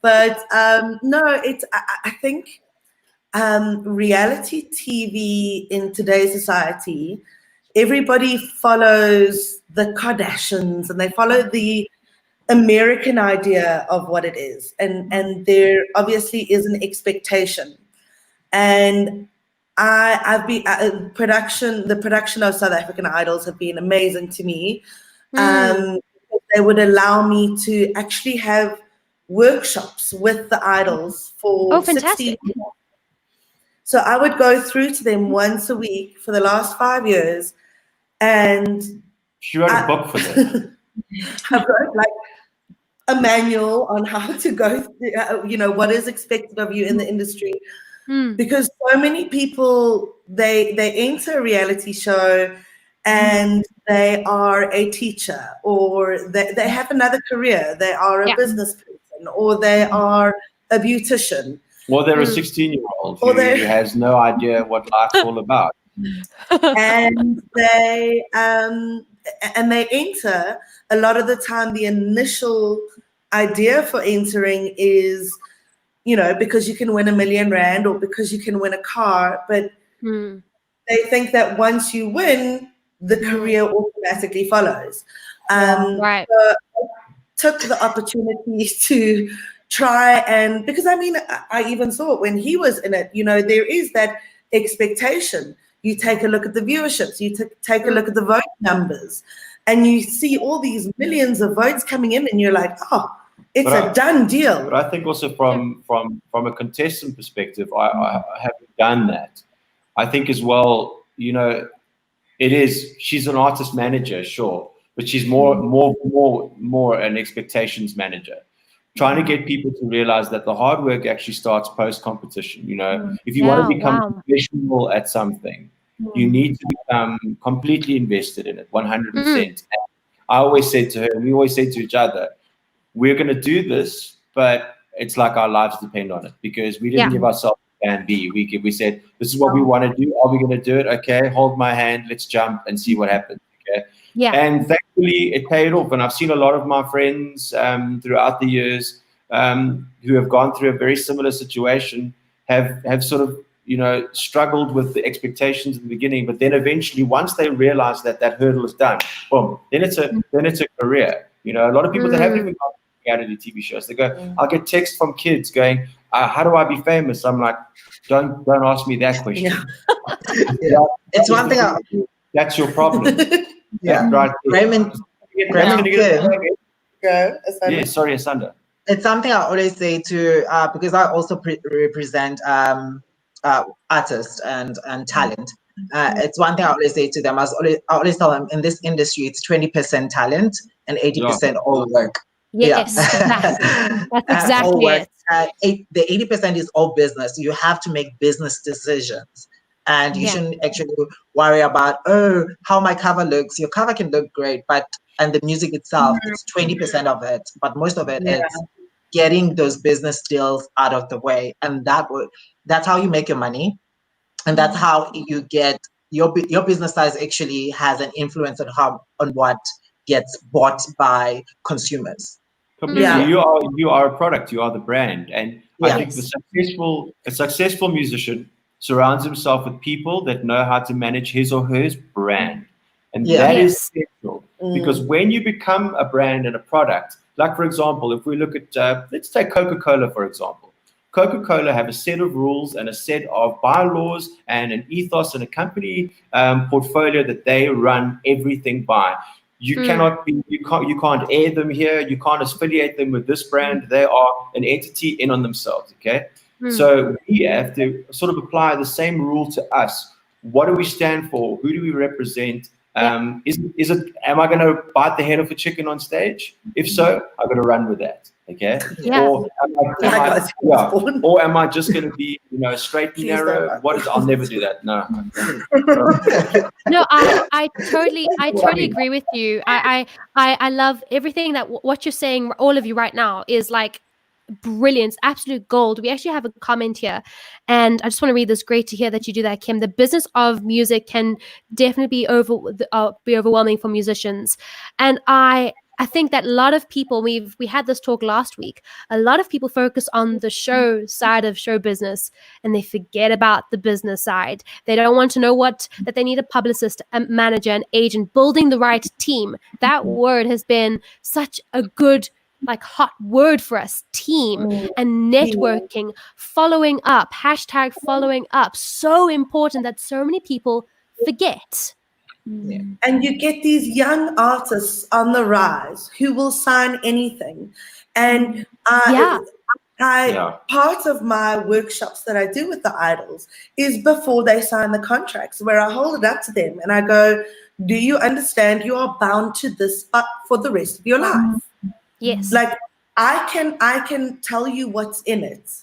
But no, I think reality TV in today's society, everybody follows the Kardashians and they follow the American idea of what it is, and there obviously is an expectation. And the production of South African Idols have been amazing to me. They would allow me to actually have workshops with the idols for 16 years. So I would go through to them once a week for the last 5 years, and she wrote a book for them. I wrote like a manual on how to go through, what is expected of you in the industry. Because so many people, they enter a reality show and they are a teacher, or they have another career. They are a business person, or they are a beautician. Or they're a 16-year-old who has no idea what life's all about. And they enter, a lot of the time the initial idea for entering is, because you can win $1 million or because you can win a car, but they think that once you win, the career automatically follows. Right. So I took the opportunity to try and, because I mean, I even saw it when he was in it, there is that expectation. You take a look at the viewerships, you take a look at the vote numbers, and you see all these millions of votes coming in, and you're like, oh, it's a done deal. But I think also from a contestant perspective, I haven't done that. I think as well, she's an artist manager, sure, but she's more an expectations manager. Trying to get people to realize that the hard work actually starts post-competition. If you want to become professional at something, you need to become completely invested in it, 100%. I always said to her, and we always say to each other, we're going to do this, but it's like our lives depend on it, because we didn't give ourselves a plan B. We said, this is what we want to do. Are we going to do it? Okay, hold my hand. Let's jump and see what happens. Okay. Yeah. And thankfully, it paid off. And I've seen a lot of my friends throughout the years who have gone through a very similar situation have sort of, struggled with the expectations in the beginning, but then eventually, once they realize that hurdle is done, boom, then it's a career. A lot of people that haven't even gone to reality TV shows, they go, I'll get texts from kids going, how do I be famous? I'm like, don't ask me that question. It's one thing. That's your problem. Yeah. Right. Raymond, yeah, sorry, Asanda. It's something I always say to, because I also represent artists and talent. It's one thing I always say to them. I always tell them, in this industry, it's 20% talent and 80% all work. Yes, that's exactly it. The 80% is all business. You have to make business decisions. And you shouldn't actually worry about, how my cover looks. Your cover can look great, and the music itself, it's 20% of it. But most of it is getting those business deals out of the way. And that's how you make your money. And that's how you get your business size actually has an influence on what gets bought by consumers. Completely. You are a product. You are the brand. And I think a successful musician surrounds himself with people that know how to manage his or her brand. And Yeah. that is Yes. essential, because when you become a brand and a product, like for example, if we look at, let's take Coca-Cola, for example. Coca-Cola have a set of rules and a set of bylaws and an ethos and a company portfolio that they run everything by. You cannot be, you can't air them here. You can't affiliate them with this brand. They are an entity in on themselves. Okay, so we have to sort of apply the same rule to us. What do we stand for? Who do we represent? Is it? Am I going to bite the head off a chicken on stage? If so, I'm going to run with that. Okay. Yeah. Or or am I just going to be, straight and narrow? What is? I'll never do that. No. No, I totally agree with you. I love everything that what you're saying. All of you right now is like brilliant, absolute gold. We actually have a comment here, and I just want to read this. Great to hear that you do that, Kim. The business of music can definitely be overwhelming for musicians, and I think that a lot of people, we had this talk last week, a lot of people focus on the show side of show business and they forget about the business side. They don't want to know that they need a publicist, a manager, an agent, building the right team. That word has been such a good, like, hot word for us. Team and networking, following up, hashtag following up. So important that so many people forget. And you get these young artists on the rise who will sign anything. And part of my workshops that I do with the idols is before they sign the contracts, where I hold it up to them and I go, do you understand you are bound to this for the rest of your life? Yes. Like I can tell you what's in it.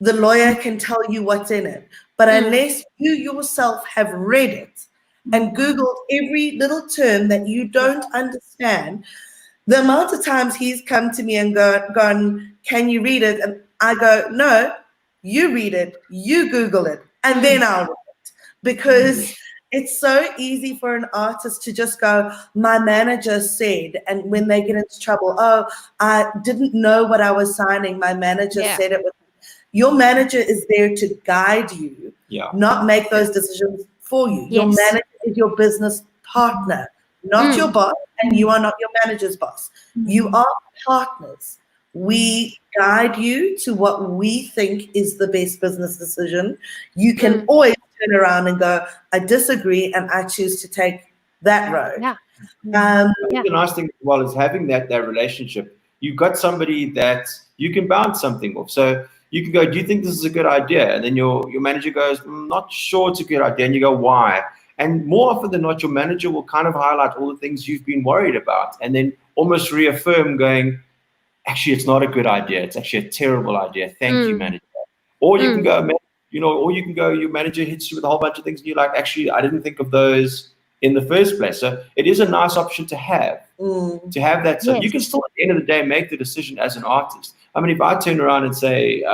The lawyer can tell you what's in it. But unless you yourself have read it and Googled every little term that you don't understand, the amount of times he's come to me and gone, can you read it? And I go, no, you read it, you Google it, and then I'll read it. Because it's so easy for an artist to just go, my manager said, and when they get into trouble, oh, I didn't know what I was signing. My manager said it was. Your manager is there to guide you, not make those decisions for you. Your manager is your business partner, not your boss, and you are not your manager's boss. You are partners. We guide you to what we think is the best business decision. You can always turn around and go, I disagree, and I choose to take that road. I think the nice thing as well is having that relationship. You've got somebody that you can bounce something off. So you can go, do you think this is a good idea? And then your manager goes, not sure it's a good idea. And you go, why? And more often than not, your manager will kind of highlight all the things you've been worried about and then almost reaffirm going, actually, it's not a good idea. It's actually a terrible idea. Thank you, manager. Or you can go, your manager hits you with a whole bunch of things and you're like, actually, I didn't think of those in the first place. So it is a nice option to have that. So you can still, at the end of the day, make the decision as an artist. I mean, if I turn around and say,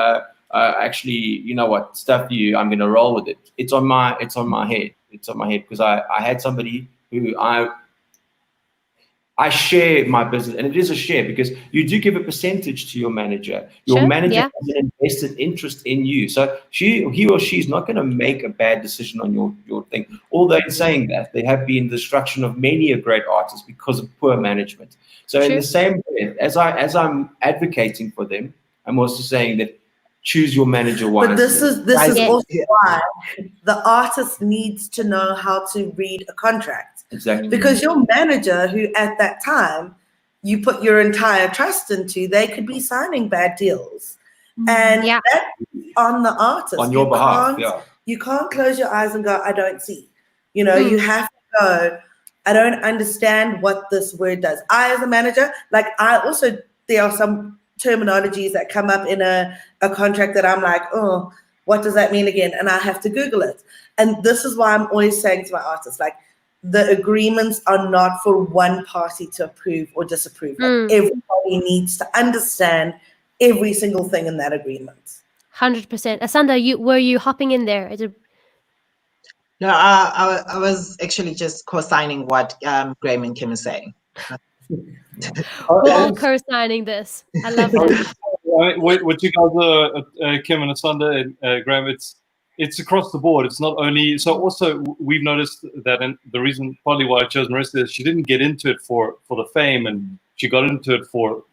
actually, you know what, stuff you, I'm going to roll with it. It's on my head. It's on my head because I had somebody who I share my business, and it is a share because you do give a percentage to your manager. Your manager has an invested interest in you. So he or she is not going to make a bad decision on your thing. Although in saying that, there have been the destruction of many a great artist because of poor management. So in the same way, as I'm advocating for them, I'm also saying that choose your manager wisely. But this is also why the artist needs to know how to read a contract. Exactly. Because your manager, who at that time you put your entire trust into, they could be signing bad deals. And that's on the artist. On your behalf, You can't close your eyes and go, I don't see. You have to go, I don't understand what this word does. I, as a manager, there are some terminologies that come up in a contract that I'm like, oh, what does that mean again? And I have to Google it. And this is why I'm always saying to my artists, like, the agreements are not for one party to approve or disapprove. Like, everybody needs to understand every single thing in that agreement. 100%. Alexandra, were you hopping in there? No, I was actually just co-signing what Graham and Kim is saying. We're all co-signing this. I love that. What you guys are, Kim and Alexandra and Graham, it's across the board. It's not only so. Also, we've noticed that, and the reason partly why I chose Marissa is she didn't get into it for the fame, and she got into it for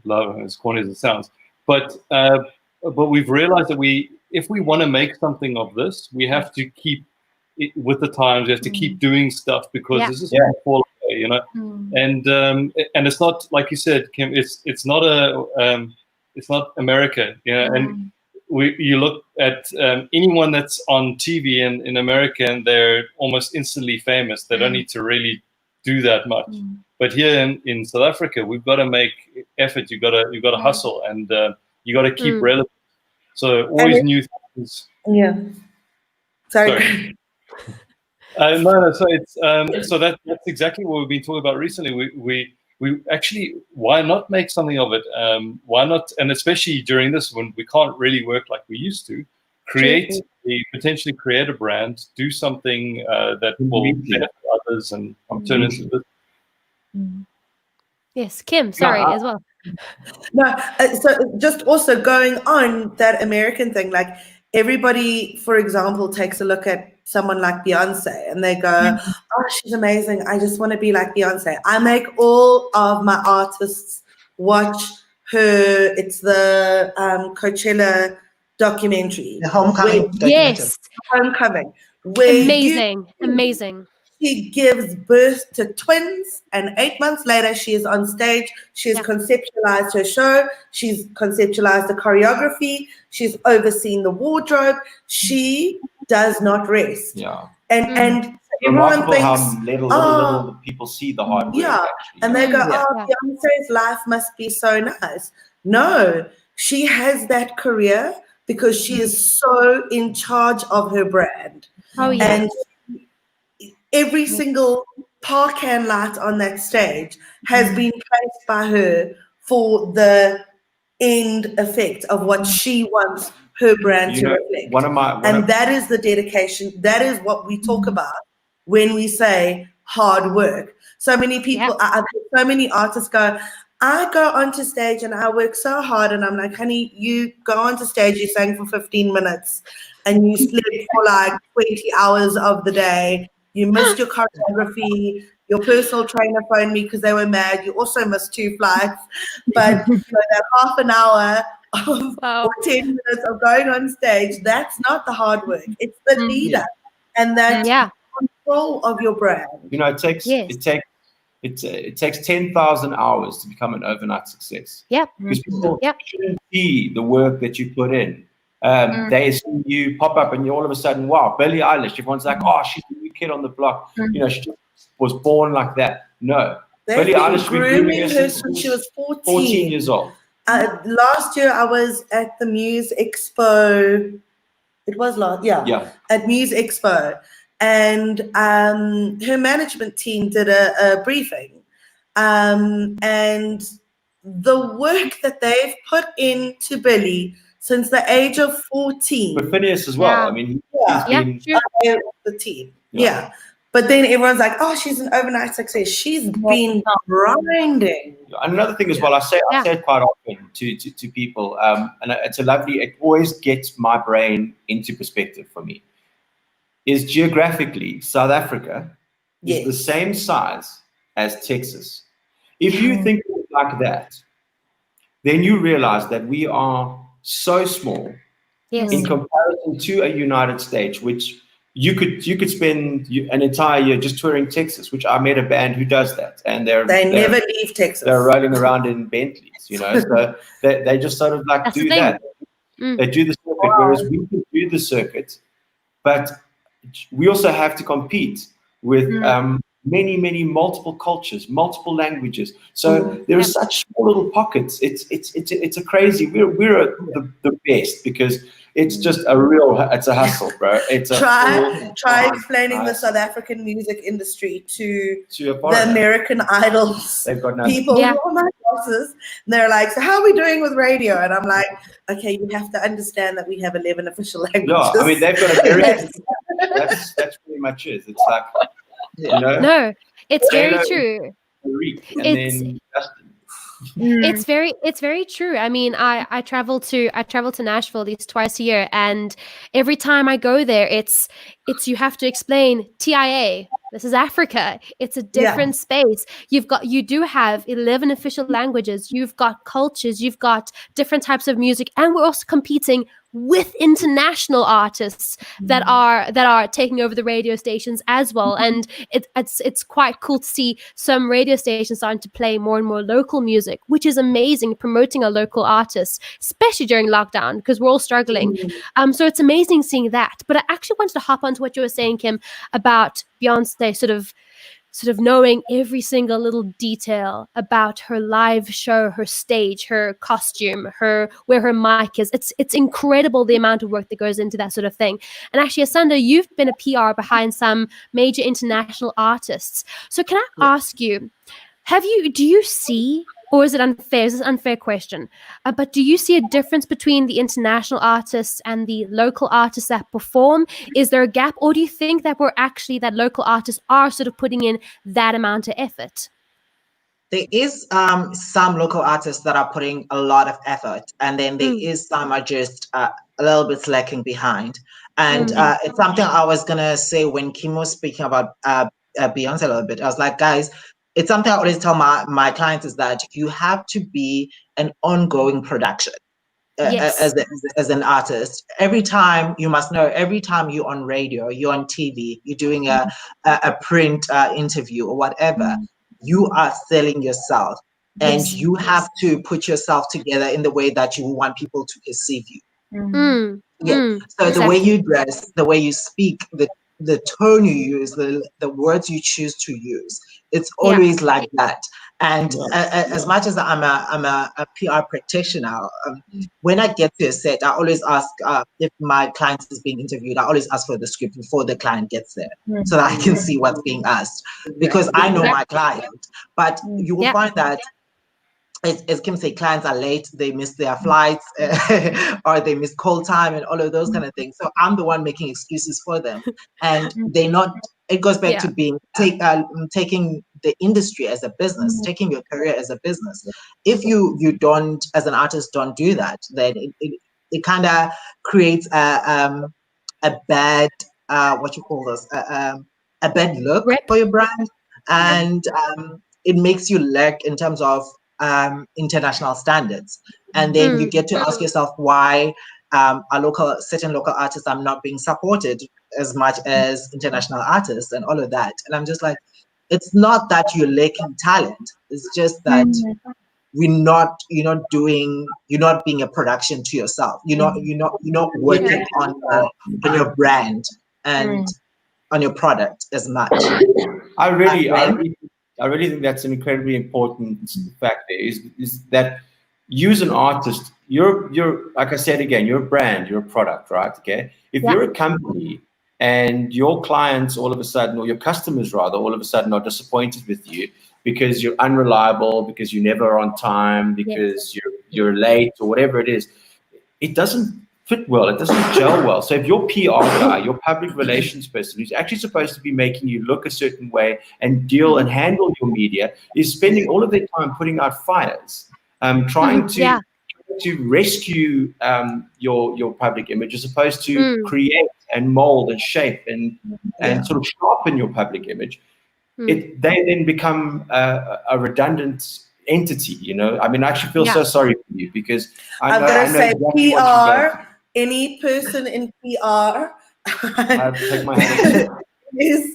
love, as corny as it sounds. But we've realized that if we want to make something of this, we have to keep it with the times. We have to keep doing stuff because this is going to fall away, you know. And it's not like you said, Kim. It's not it's not America, you know. And you look at anyone that's on TV in America, and they're almost instantly famous. They don't need to really do that much. But here in South Africa, we've got to make effort. You've got to hustle, and you got to keep relevant. So always new things. Yeah. Sorry. No. So it's that's exactly what we've been talking about recently. We actually, why not make something of it? Why not? And especially during this, when we can't really work like we used to, potentially create a brand, do something that will benefit others, and turn into this. Yes, Kim, sorry, as well. No, so just also going on that American thing, like everybody, for example, takes a look at someone like Beyonce and they go, oh, she's amazing. I just want to be like Beyonce. I make all of my artists watch her. It's the Coachella documentary. The Homecoming. Yes. Homecoming. Amazing. She gives birth to twins, and 8 months later, she is on stage. She's conceptualized her show. She's conceptualized the choreography. She's overseen the wardrobe. She does not rest. Yeah. And everyone thinks, how little people see the hard work. Yeah. Actually. And they go, Beyonce's life must be so nice. No, she has that career because she is so in charge of her brand. Oh, yeah. And every single park and light on that stage has been placed by her for the end effect of what she wants her brand to reflect. That is the dedication. That is what we talk about when we say hard work. So many people, so many artists go, I go onto stage and I work so hard, and I'm like, honey, you go onto stage, you sang for 15 minutes and you slept for like 20 hours of the day. You missed your choreography. Your personal trainer phoned me because they were mad. You also missed 2 flights. But that half an hour or 10 minutes of going on stage, that's not the hard work. It's the leader and that control of your brand. It takes 10,000 hours to become an overnight success. Because people shouldn't see the work that you put in. They see you pop up and you all of a sudden, wow, Billie Eilish. Everyone's like, oh, she's the new kid on the block. She just was born like that. No. Billie Eilish grooming her since she was 14 years old. Last year I was at the Muse Expo. It was at Muse Expo. And her management team did a briefing. And the work that they've put into Billie since the age of 14. But Phineas as well. I mean, he's been the team. But then everyone's like, oh, she's an overnight success. She's been grinding. Another thing as well, I say it quite often to people, and it always gets my brain into perspective for me, is geographically, South Africa is the same size as Texas. If you think like that, then you realize that we are so small in comparison to a United States, which you could spend an entire year just touring Texas, which I met a band who does that, and they never leave Texas. They're rolling around in Bentleys, so they just sort of like do that. They do the circuit, whereas we can do the circuit, but we also have to compete with many multiple cultures, multiple languages. So there are such small little pockets. It's a crazy. We're the best because it's just it's a hustle, bro. It's try explaining the South African music industry to the American Idols. They've got people who are my bosses. And they're like, so how are we doing with radio? And I'm like, okay, you have to understand that we have 11 official languages. Yeah, I mean they've got a very that's pretty much it. It's like no, it's very true. And then Justin. It's very true. I mean, I travel to Nashville at least twice a year, and every time I go there, it's you have to explain TIA. This is Africa. It's a different space. You do have 11 official languages. You've got cultures. You've got different types of music, and we're also competing with international artists that are taking over the radio stations as well. And it's quite cool to see some radio stations starting to play more and more local music, which is amazing, promoting our local artists, especially during lockdown because we're all struggling. So it's amazing seeing that. But I actually wanted to hop onto what you were saying, Kim, about Beyonce sort of knowing every single little detail about her live show, her stage, her costume, where her mic is. It's incredible the amount of work that goes into that sort of thing. And actually, Alexandra, you've been a PR behind some major international artists. So can I ask you, do you see, or is it unfair? This is an unfair question. But do you see a difference between the international artists and the local artists that perform? Is there a gap, or do you think that that local artists are sort of putting in that amount of effort? There is some local artists that are putting a lot of effort, and then there is some are just a little bit slacking behind. And it's something I was gonna say when Kim was speaking about Beyonce a little bit. I was like, guys, it's something I always tell my clients is that you have to be an ongoing production as an artist. Every time, you must know, every time you're on radio, you're on TV, you're doing a print interview or whatever, you are selling yourself, and you have to put yourself together in the way that you want people to perceive you. So the way you dress, the way you speak, the tone you use, the words you choose to use, it's always like that. And as much as I'm a PR practitioner, when I get to a set, I always ask if my client is being interviewed. I always ask for the script before the client gets there, so that I can see what's being asked, because I know my client. But you will find that, as Kim said, clients are late, they miss their flights, or they miss call time and all of those kind of things. So I'm the one making excuses for them, and they're not. It goes back to being taking the industry as a business, taking your career as a business. If you don't, as an artist, don't do that, then it kind of creates a bad what you call this a bad look for your brand, and it makes you lack in terms of international standards. And then you get to ask yourself why certain local artists are not being supported as much as international artists and all of that. And I'm just like, it's not that you're lacking talent. It's just that you're not being a production to yourself. You're not working on your brand and on your product as much. I really think that's an incredibly important fact there, is that you as an artist, you're like I said again, you're a brand, you're a product, right? Okay. If you're a company and your clients all of a sudden, or your customers rather, all of a sudden are disappointed with you because you're unreliable, because you're never on time, because you're late, or whatever it is, it doesn't fit well, it doesn't gel well. So if your PR guy, your public relations person, who's actually supposed to be making you look a certain way and deal and handle your media, is spending all of their time putting out fires, trying to rescue your public image, as opposed to create and mold and shape and sort of sharpen your public image, they then become a redundant entity. You know, I mean, I actually feel so sorry for you, because I've got to say, exactly PR, any person in PR, I take my hand off,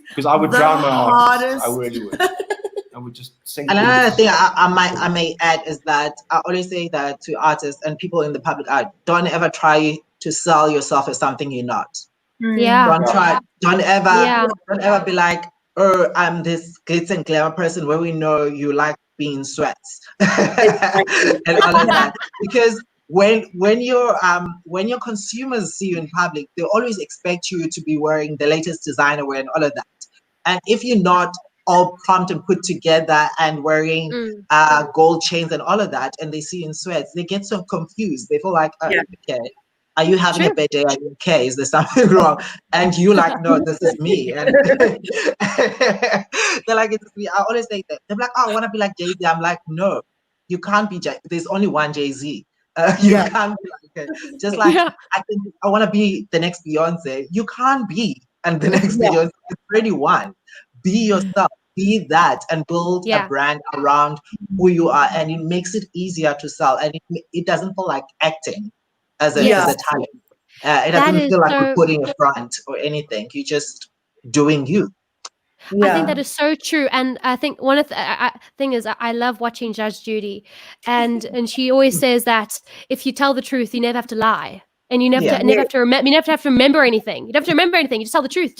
because I would drown my artists. I really would. I would just sing. And another thing I may add is that I always say that to artists and people in the public eye, don't ever try to sell yourself as something you're not. Don't ever be like, oh, I'm this glitz and glamour person, where we know you like being in sweats and all of that. Because when your consumers see you in public, they always expect you to be wearing the latest designer wear and all of that. And if you're not all prompt and put together and wearing gold chains and all of that, and they see you in sweats, they get so confused. They feel like, okay, are you having a bad day? Are you okay? Is there something wrong? And you like, no, this is me. And they're like, it's me. I always say that. They're like, oh, I want to be like Jay-Z. I'm like, no, you can't be there's only one Jay-Z. You can't be like it. Just like I want to be the next Beyonce. You can't be and the next Beyonce. It's already one. Be yourself. Be that and build a brand around who you are, and it makes it easier to sell, and it doesn't feel like acting as a talent. It doesn't feel like you're putting a front or anything. You're just doing you. I think that is so true, and I think one of the thing is I love watching Judge Judy, and she always says that if you tell the truth, you never have to lie, and you never have to remember anything. You don't have to remember anything. You just tell the truth.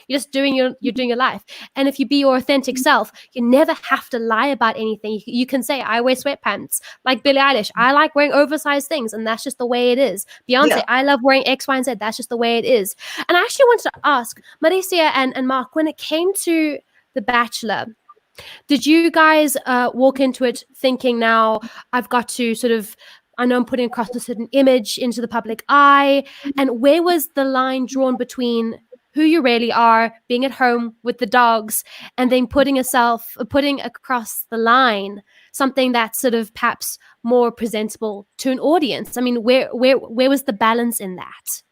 You're just doing your life, and if you be your authentic self, you never have to lie about anything. You can say, I wear sweatpants, like Billie Eilish. I like wearing oversized things, and that's just the way it is. Beyonce, I love wearing X, Y, and Z. That's just the way it is. And I actually wanted to ask Maricia and Mark, when it came to The Bachelor, did you guys walk into it thinking, now I've got to sort of, I know I'm putting across a certain image into the public eye, and where was the line drawn between who you really are, being at home with the dogs, and then putting across the line something that's sort of perhaps more presentable to an audience? I mean, where was the balance in that?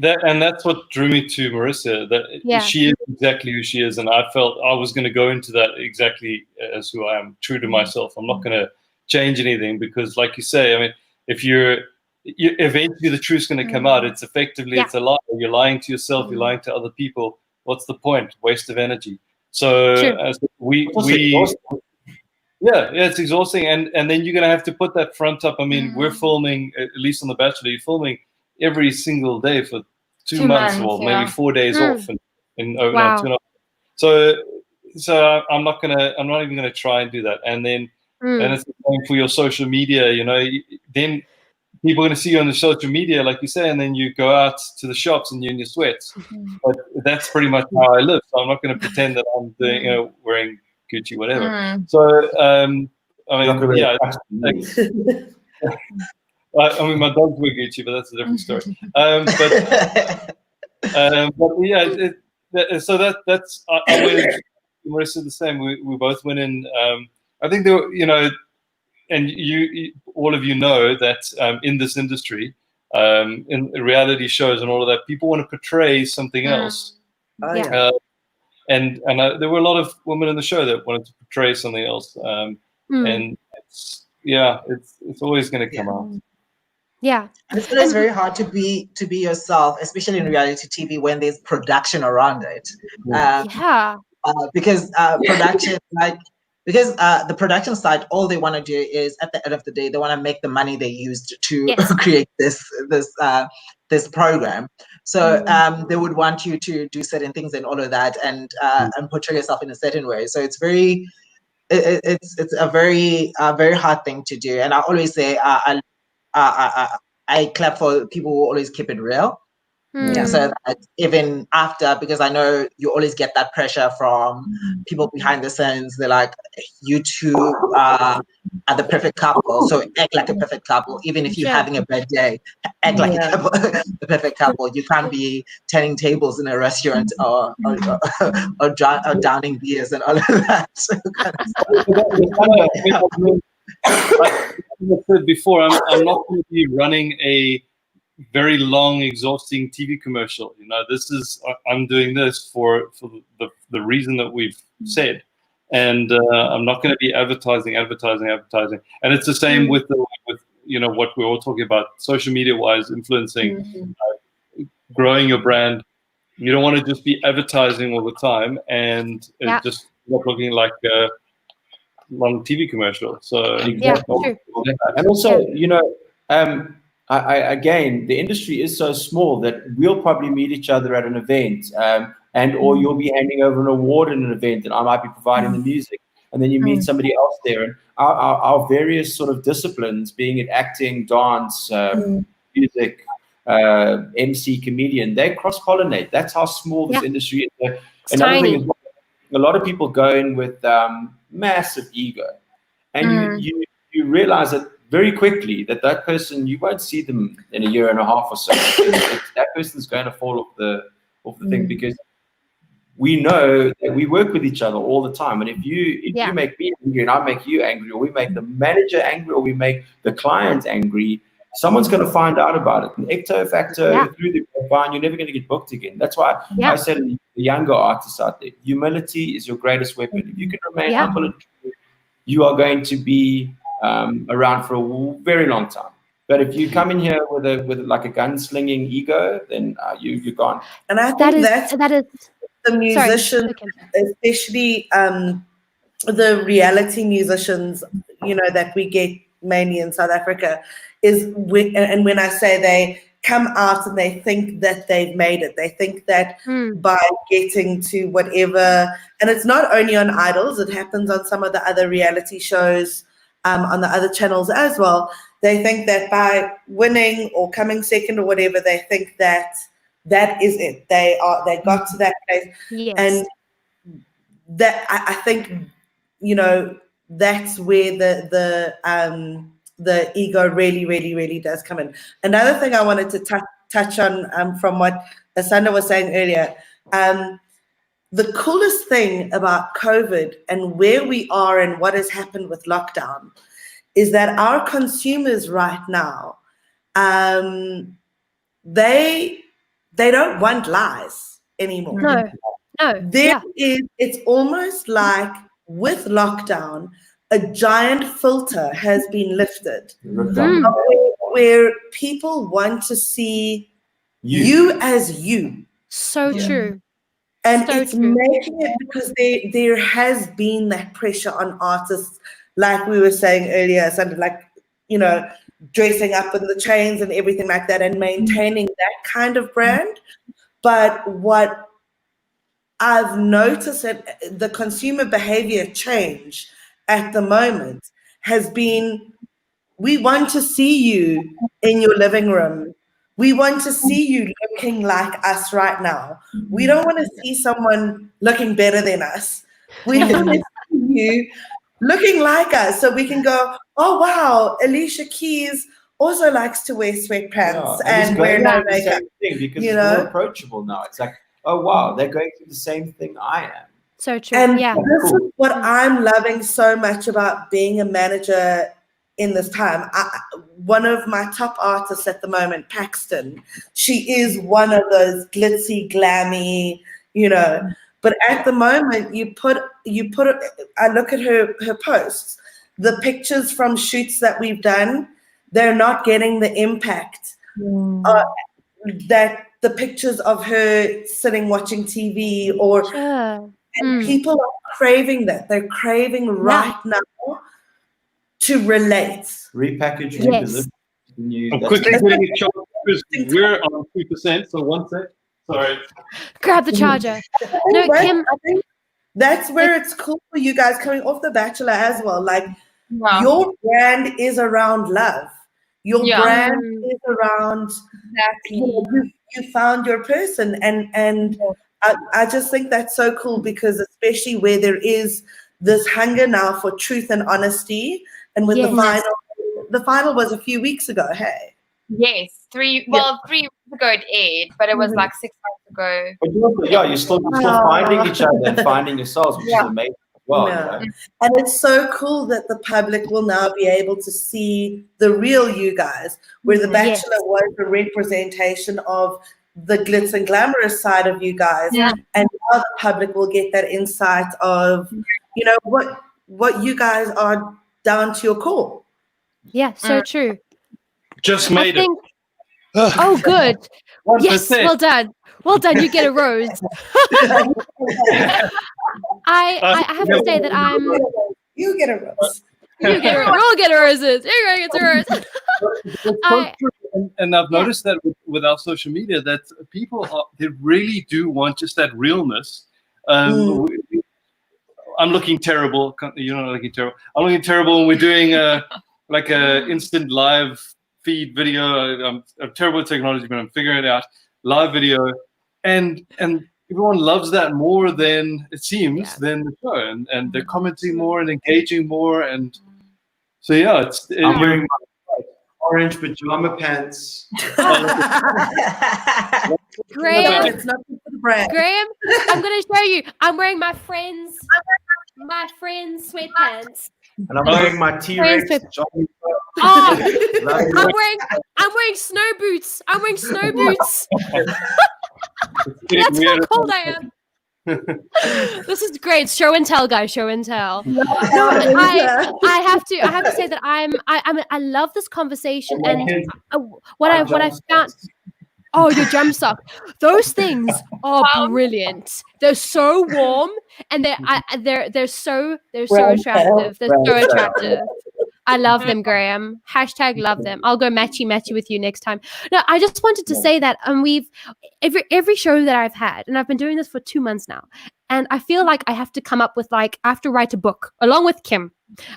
That's what drew me to Marissa. That she is exactly who she is, and I felt I was going to go into that exactly as who I am, true to myself. I'm not going to change anything, because, like you say, I mean, if you eventually the truth's going to come out. It's effectively it's a lie. You're lying to yourself. You're lying to other people. What's the point? Waste of energy. So it's exhausting, and then you're going to have to put that front up. I mean, we're filming, at least on The Bachelor, you're filming every single day for 2 months, or maybe 4 days off, and overnight. So I'm not even gonna try and do that. And then and it's the same for your social media. You know, then people are gonna see you on the social media, like you say, and then you go out to the shops and you're in your sweats. But that's pretty much how I live. So I'm not gonna pretend that I'm doing, wearing Gucci, whatever. So I mean, I mean, my dogs wear Gucci, but that's a different story. So that's I went. Marissa the same. We both went in. I think there were, and you all of you know that in this industry, in reality shows and all of that, people want to portray something else. And there were a lot of women in the show that wanted to portray something else. And it's always going to come out. Yeah, and it's very hard to be yourself, especially in reality TV when there's production around it. Because production, the production side, all they want to do is, at the end of the day, they want to make the money they used to create this program. So they would want you to do certain things and all of that, and portray yourself in a certain way. So it's very, it's a very hard thing to do. And I always say, I clap for people who always keep it real. So that even after, because I know you always get that pressure from people behind the scenes, they're like, you two are the perfect couple, so act like a perfect couple. Even if you're having a bad day, act like the perfect couple. You can't be turning tables in a restaurant or downing beers and all of that. Like I said before, I'm not going to be running a very long, exhausting TV commercial. This is, I'm doing this for the reason that we've said, and I'm not going to be advertising. And it's the same with what we're all talking about, social media wise, influencing, growing your brand. You don't want to just be advertising all the time and just not looking like a long TV commercial. So and also, again, the industry is so small that we'll probably meet each other at an event, or you'll be handing over an award in an event, and I might be providing the music, and then you meet somebody else there. And our various sort of disciplines, being it acting, dance, music, MC, comedian, they cross-pollinate. That's how small this industry is. Another thing is, a lot of people go in with massive ego, and you realize that very quickly that person, you won't see them in a year and a half or so. That person's going to fall off the thing, because we know that we work with each other all the time. And if you make me angry and I make you angry, or we make the manager angry, or we make the client angry, someone's going to find out about it. An ecto factor through the grapevine, you're never going to get booked again. That's why I said to the younger artists out there, humility is your greatest weapon. If you can remain humble and true, you are going to be around for a very long time. But if you come in here with like a gunslinging ego, then you're gone. And I think that is the musicians, sorry. especially the reality musicians, that we get mainly in South Africa, and when I say they come out and they think that they've made it, they think that by getting to whatever, and it's not only on Idols, it happens on some of the other reality shows, on the other channels as well. They think that by winning or coming second or whatever, they think that is it. They got to that place, and that I think that's where the ego really, really, really does come in. Another thing I wanted to touch on from what Alexandra was saying earlier, the coolest thing about COVID and where we are and what has happened with lockdown is that our consumers right now, they don't want lies anymore. No. It's almost like with lockdown, a giant filter has been lifted where people want to see you as you. So true. And it's making it, because there has been that pressure on artists, like we were saying earlier, something like, dressing up in the chains and everything like that and maintaining that kind of brand. But what I've noticed that the consumer behavior change at the moment has been, we want to see you in your living room. We want to see you looking like us right now. We don't want to see someone looking better than us. We want to see you looking like us, so we can go, oh wow, Alicia Keys also likes to wear sweatpants and wear no makeup. Because it's more approachable now. It's like, oh wow, they're going through the same thing I am. So true. And this is what I'm loving so much about being a manager in this time. One of my top artists at the moment, Paxton, she is one of those glitzy, glammy, but at the moment I look at her posts, the pictures from shoots that we've done, they're not getting the impact that the pictures of her sitting watching TV and people are craving that. They're craving right now to relate. Repackage, yes. I'm quickly putting a charge because we're on 2%, so 1 sec. Sorry. Grab the charger. No, Kim. I think that's where it's cool for you guys coming off The Bachelor as well. Like, your brand is around love. Your brand is around, you found your person. And I just think that's so cool, because especially where there is this hunger now for truth and honesty. And with the final was a few weeks ago, hey? Yes, 3 weeks ago it aired, but it was like 6 months ago. But you're still finding each other and finding yourselves, which is amazing as well. And it's so cool that the public will now be able to see the real you guys, where The Bachelor was a representation of the glitz and glamorous side of you guys. And now the public will get that insight of, what you guys are down to your core. Yeah, so true. Just made it. Oh, good. 1%. Yes, well done. Well done. You get a rose. I have to say that You get a rose. You get a rose. We'll get a roses. You're going to get a rose. And I've noticed that with our social media, that people they really do want just that realness. I'm looking terrible. You're not looking terrible. I'm looking terrible when we're doing like a instant live feed video. I'm terrible at technology, but I'm figuring it out. Live video, and everyone loves that more than it seems than the show, and they're commenting more and engaging more, and so I'm wearing my orange pajama pants. Great. It's not for the brand. Graham, I'm gonna show you. I'm wearing my friend's sweatpants. And I'm wearing my T-Rex Friends jogging. Oh, Love it. I'm wearing snow boots. I'm wearing snow boots. Getting That's how weird. cold I am. This is great. Show and tell, guys. Show and tell. No, I have to say that I love this conversation, and what I found. Oh, your jump sock. Those things are brilliant. They're so warm, and they're so attractive. They're so attractive. I love them, Graham. Hashtag love them. I'll go matchy with you next time. No, I just wanted to say that we've every show that I've had, and I've been doing this for 2 months now, and I feel like I have to come up with I have to write a book along with Kim.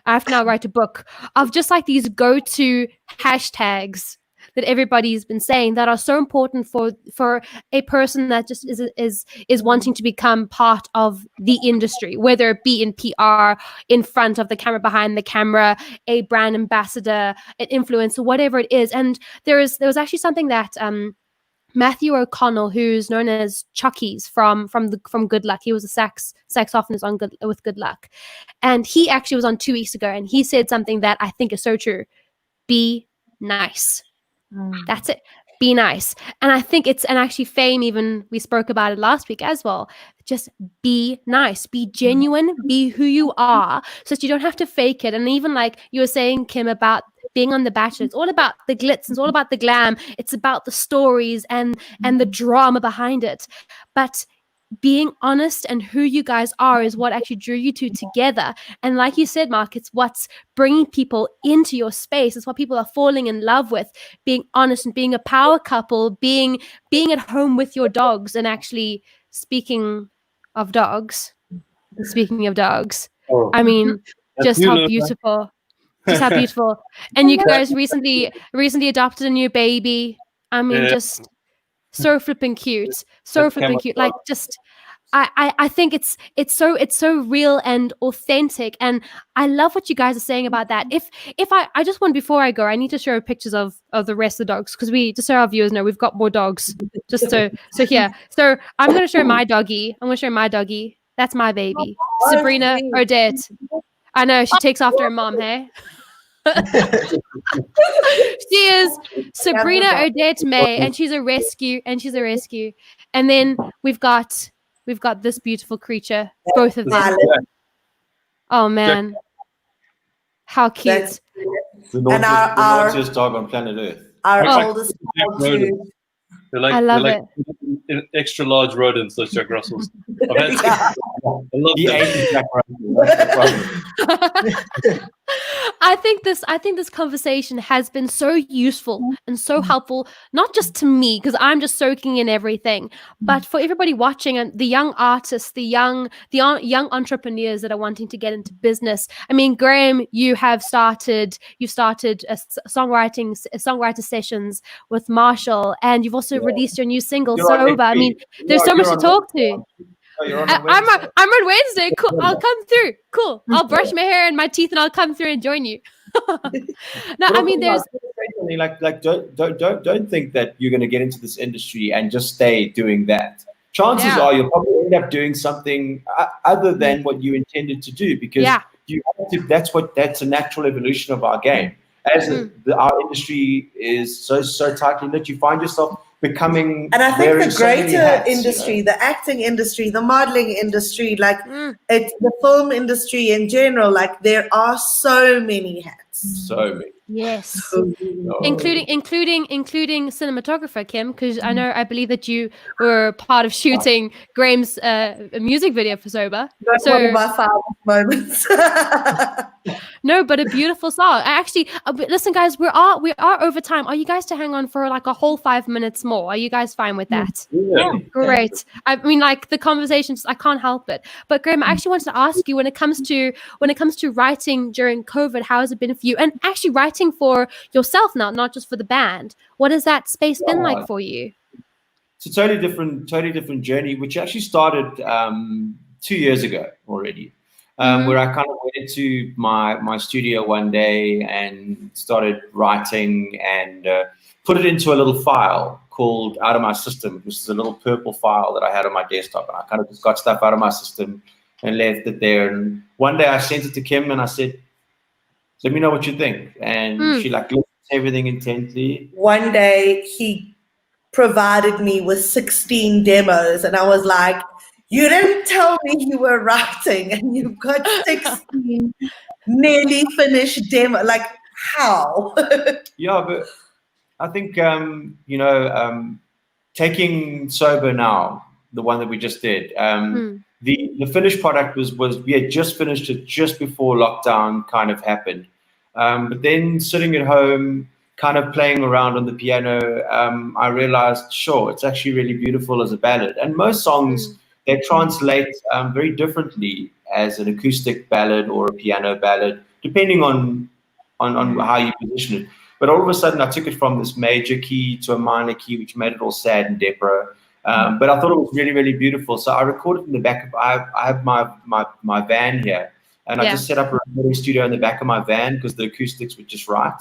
I have to now write a book of just like these go-to hashtags that everybody's been saying that are so important for a person that just is wanting to become part of the industry, whether it be in PR, in front of the camera, behind the camera, a brand ambassador, an influencer, whatever it is. And there was actually something that Matthew O'Connell, who's known as Chucky's from Good Luck. He was a saxophonist with Good Luck, and he actually was on 2 weeks ago, and he said something that I think is so true: be nice. That's it. Be nice. And I think and actually Fame, even we spoke about it last week as well. Just be nice, be genuine, be who you are, so that you don't have to fake it. And even like you were saying, Kim, about being on The Bachelor, it's all about the glitz, it's all about the glam, it's about the stories and the drama behind it. But being honest and who you guys are is what actually drew you two together. And like you said, Mark, it's what's bringing people into your space. It's what people are falling in love with, being honest and being a power couple, being at home with your dogs. And actually, speaking of dogs, I mean, just how beautiful. Just how beautiful. And you guys recently adopted a new baby. I mean, just so flipping cute. Like, just I think it's so real and authentic, and I love what you guys are saying about that. If I just want, before I go, I need to show pictures of the rest of the dogs, because just so our viewers know, we've got more dogs. Just so here. So I'm gonna show my doggie. That's my baby. Sabrina Odette. I know, she takes after her mom, hey? She is Sabrina Odette May, and she's a rescue. And then we've got this beautiful creature, both of them. Oh man, how cute! The naughtiest dog on planet Earth. Our oldest dog too. I love it. Extra large rodents, those Jack Russells. I love Jack Russell. I think this conversation has been so useful and so helpful, not just to me, because I'm just soaking in everything, but for everybody watching, and the young artists, the young entrepreneurs that are wanting to get into business. I mean, Graham, you've started songwriter sessions with Marshall, and you've also released your new single, Sober. I mean, there's so much to talk to. I'm on Wednesday. Cool. I'll come through. Cool. I'll brush my hair and my teeth, and I'll come through and join you. No, I mean, there's don't think that you're going to get into this industry and just stay doing that. Chances are you'll probably end up doing something other than what you intended to do, because you have to. That's a natural evolution of our game. As our industry is so tightly knit, you find yourself becoming. And I think the greater industry, the acting industry, the modeling industry, like it's the film industry in general, like there are so many hats. So many. Yes. Including cinematographer, Kim, because I believe that you were part of shooting Graham's music video for Sober. That's one of my favorite moments. No, but a beautiful song. Listen, guys, we are over time. Are you guys to hang on for like a whole 5 minutes more? Are you guys fine with that? Yeah. Great. I mean, like the conversations, I can't help it. But Graham, I actually wanted to ask you, when it comes to writing during COVID, how has it been for you? And actually writing for yourself now, not just for the band. What has that space been like for you? It's a totally different journey, which actually started 2 years ago already. Where I kind of went into my studio one day and started writing and put it into a little file called Out of My System, which is a little purple file that I had on my desktop, and I kind of just got stuff out of my system and left it there. And one day I sent it to Kim and I said, let me know what you think. And she like looked at everything intently. One day he provided me with 16 demos, and I was like, you didn't tell me you were writing and you've got 16 nearly finished demo. Like, how? Yeah, but I think, taking Sober Now, the one that we just did, the finished product was we had just finished it just before lockdown kind of happened. But then sitting at home, kind of playing around on the piano, I realized, sure, it's actually really beautiful as a ballad. And most songs, they translate very differently as an acoustic ballad or a piano ballad, depending on how you position it. But all of a sudden, I took it from this major key to a minor key, which made it all sad and depro. But I thought it was really, really beautiful. So I recorded in the back of, I have my van here, and I just set up a recording studio in the back of my van because the acoustics were just right.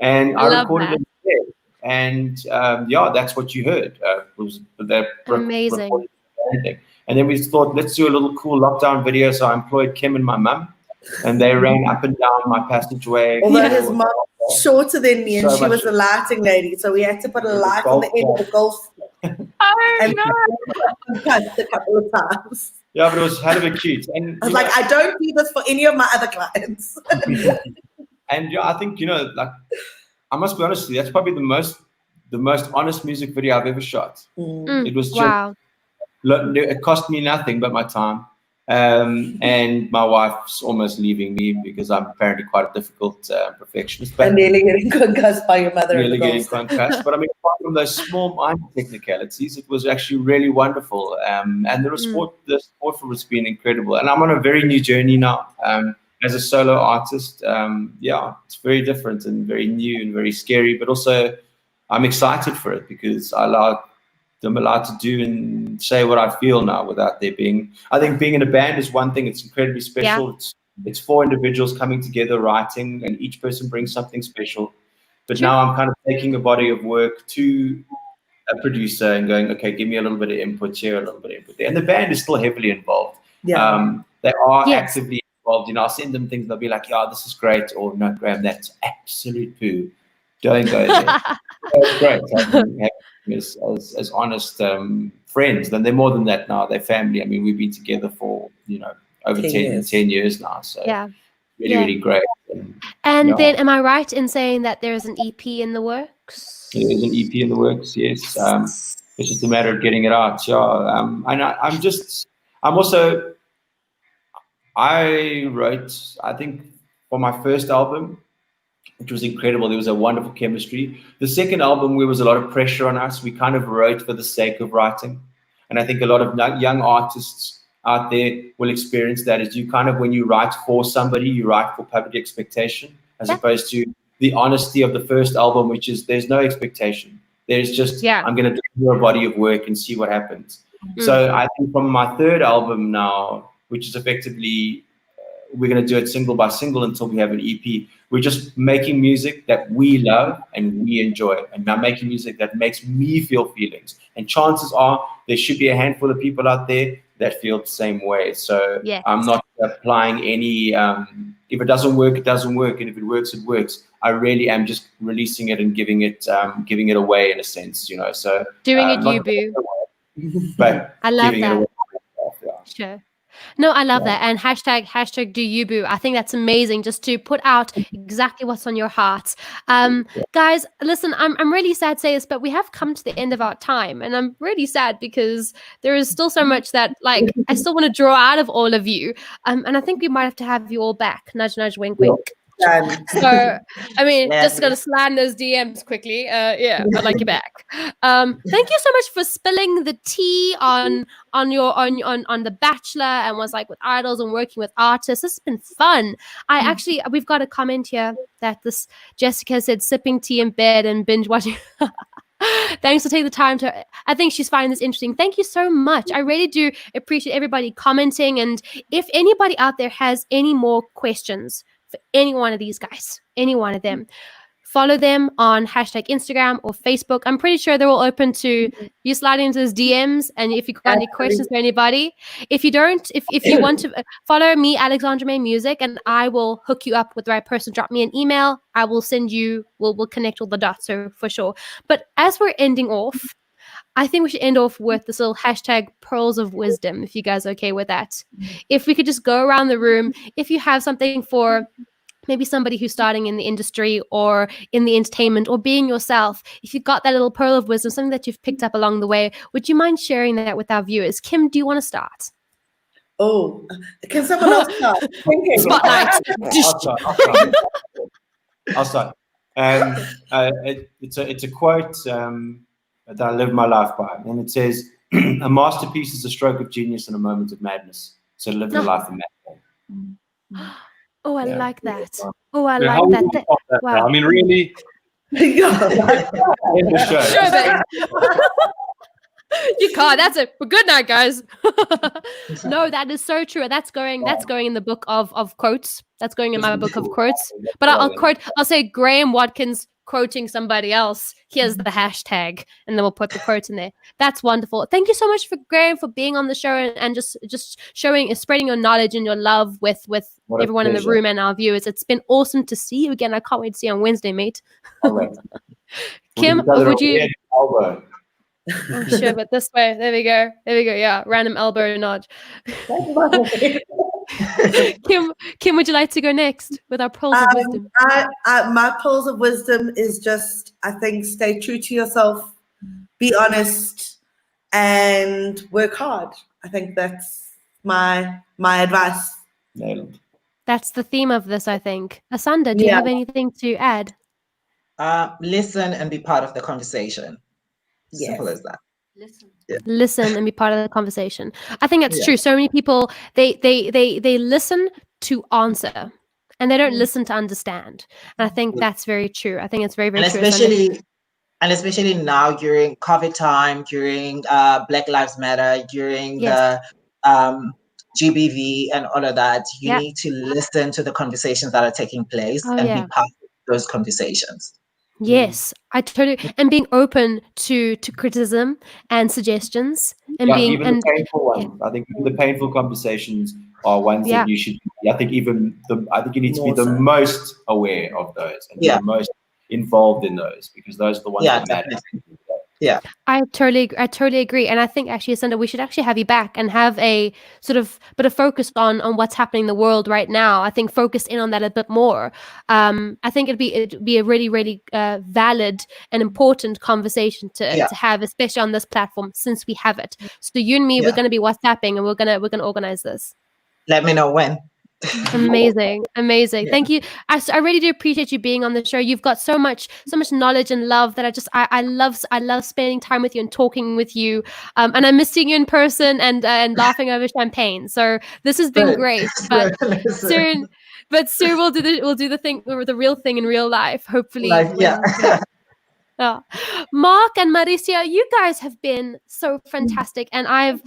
And I recorded it there. And that's what you heard. Was that amazing. And then we thought, let's do a little cool lockdown video. So I employed Kim and my mum, and they ran up and down my passageway. Although his mum was shorter than me, and she was the lighting lady, so we had to put a light on the end of the golf. Oh no! A couple of times. Yeah, but it was hell of a cute. And I was like, I don't do this for any of my other clients. And I think like I must be honest with you, that's probably the most honest music video I've ever shot. It was just it cost me nothing but my time. And my wife's almost leaving me because I'm apparently quite a difficult perfectionist. But and nearly getting concussed by your mother. Nearly getting concussed. But I mean, apart from those small minor technicalities, it was actually really wonderful. And the support for it's been incredible. And I'm on a very new journey now. As a solo artist, it's very different and very new and very scary. But also, I'm excited for it because I'm allowed to do and say what I feel now without there being. I think being in a band is one thing. It's incredibly special. Yeah. It's 4 individuals coming together writing, and each person brings something special. But now I'm kind of taking a body of work to a producer and going, okay, give me a little bit of input here, a little bit of input there. And the band is still heavily involved. Yeah. They are actively involved. I'll send them things and they'll be like, yeah, this is great. Or no, Graham, that's absolute poo. Don't go there. That's great. As honest friends. Then they're more than that now. They're family. I mean, we've been together for, over 10 years now. So really great. And then am I right in saying that there is an EP in the works? There's an EP in the works, yes. It's just a matter of getting it out. Yeah. And I wrote, I think, for my first album, which was incredible. There was a wonderful chemistry. The second album, there was a lot of pressure on us. We kind of wrote for the sake of writing. And I think a lot of young artists out there will experience that as you kind of, when you write for somebody, you write for public expectation, as opposed to the honesty of the first album, which is there's no expectation. There's just, I'm going to do a body of work and see what happens. So I think from my third album now, which is effectively, we're going to do it single by single until we have an EP. We're just making music that we love and we enjoy. And I'm making music that makes me feel feelings. And chances are there should be a handful of people out there that feel the same way. So I'm not applying any, if it doesn't work, it doesn't work. And if it works, it works. I really am just releasing it and giving it away in a sense, So doing it, you boo. But I love that. Away, Sure. No, I love that. And hashtag do you boo. I think that's amazing, just to put out exactly what's on your heart. Guys, listen, I'm really sad to say this, but we have come to the end of our time. And I'm really sad because there is still so much that I still want to draw out of all of you. And I think we might have to have you all back. Nudge, nudge, wink, wink. So, I mean, just gonna slam those DMs quickly. I'd like you back. Thank you so much for spilling the tea on The Bachelor and was like with idols and working with artists. This has been fun. We've got a comment here that this Jessica said sipping tea in bed and binge watching. Thanks for taking the time to. I think she's finding this interesting. Thank you so much. I really do appreciate everybody commenting. And if anybody out there has any more questions for any one of these guys, any one of them, follow them on hashtag Instagram or Facebook. I'm pretty sure they're all open to you sliding into his DMs. And if you've got any questions for anybody, if you don't, if you want to follow me, Alexandra May Music, and I will hook you up with the right person. Drop me an email. I will send you, we'll connect all the dots, so for sure. But as we're ending off, I think we should end off with this little hashtag pearls of wisdom, if you guys are okay with that. If we could just go around the room, if you have something for maybe somebody who's starting in the industry or in the entertainment or being yourself, if you've got that little pearl of wisdom, something that you've picked up along the way, would you mind sharing that with our viewers? Kim, do you want to start? Oh, can someone else start? Spotlight. I'll start. It's a quote that I live my life by, and it says, "A masterpiece is a stroke of genius and a moment of madness. So live your life in madness." Oh, I like that. Oh, I how like would that. we stop that now? Wow. I mean, really, End the show. Sure, babe. You can't. That's it. Well, good night, guys. No, that is so true. That's going in the book of quotes. That's going in my book of quotes. But I'll say Graham Watkins quoting somebody else. Here's the hashtag, and then we'll put the quote in there. That's wonderful. Thank you so much for Graham for being on the show and just spreading your knowledge and your love with everyone in the room and our viewers. It's been awesome to see you again. I can't wait to see you on Wednesday, mate. Kim, would you? Oh, sure, but this way. There we go. Yeah, random elbow nod. Kim, would you like to go next with our pearls of wisdom? My pearls of wisdom is just, I think, stay true to yourself, be honest, and work hard. I think that's my advice. Nailed. That's the theme of this, I think. Asanda, do you have anything to add? Listen and be part of the conversation. Yes. Simple as that. Listen and be part of the conversation. I think that's true. So many people they listen to answer and they don't listen to understand. And I think that's very true. I think it's very, very true. Especially now during COVID time, during Black Lives Matter, during the GBV and all of that, you need to listen to the conversations that are taking place and be part of those conversations. Yes, I totally, and being open to criticism and suggestions, and the painful ones. I think the painful conversations are ones that you should. I think you need to be the most aware of those and the most involved in those, because those are the ones that matter. Yeah, I totally agree, and I think actually, Asanda, we should actually have you back and have a sort of bit of focus on what's happening in the world right now. I think focus in on that a bit more. I think it'd be a really, really valid and important conversation to have, especially on this platform since we have it. So you and me, we're going to be WhatsApping, and we're gonna organize this. Let me know when. Amazing. Thank you. I really do appreciate you being on the show. You've got so much knowledge and love that I love spending time with you and talking with you. And I miss seeing you in person and laughing over champagne. So this has been great. But soon we'll do the thing, or the real thing in real life. Hopefully. Mark and Maricia, you guys have been so fantastic, and I've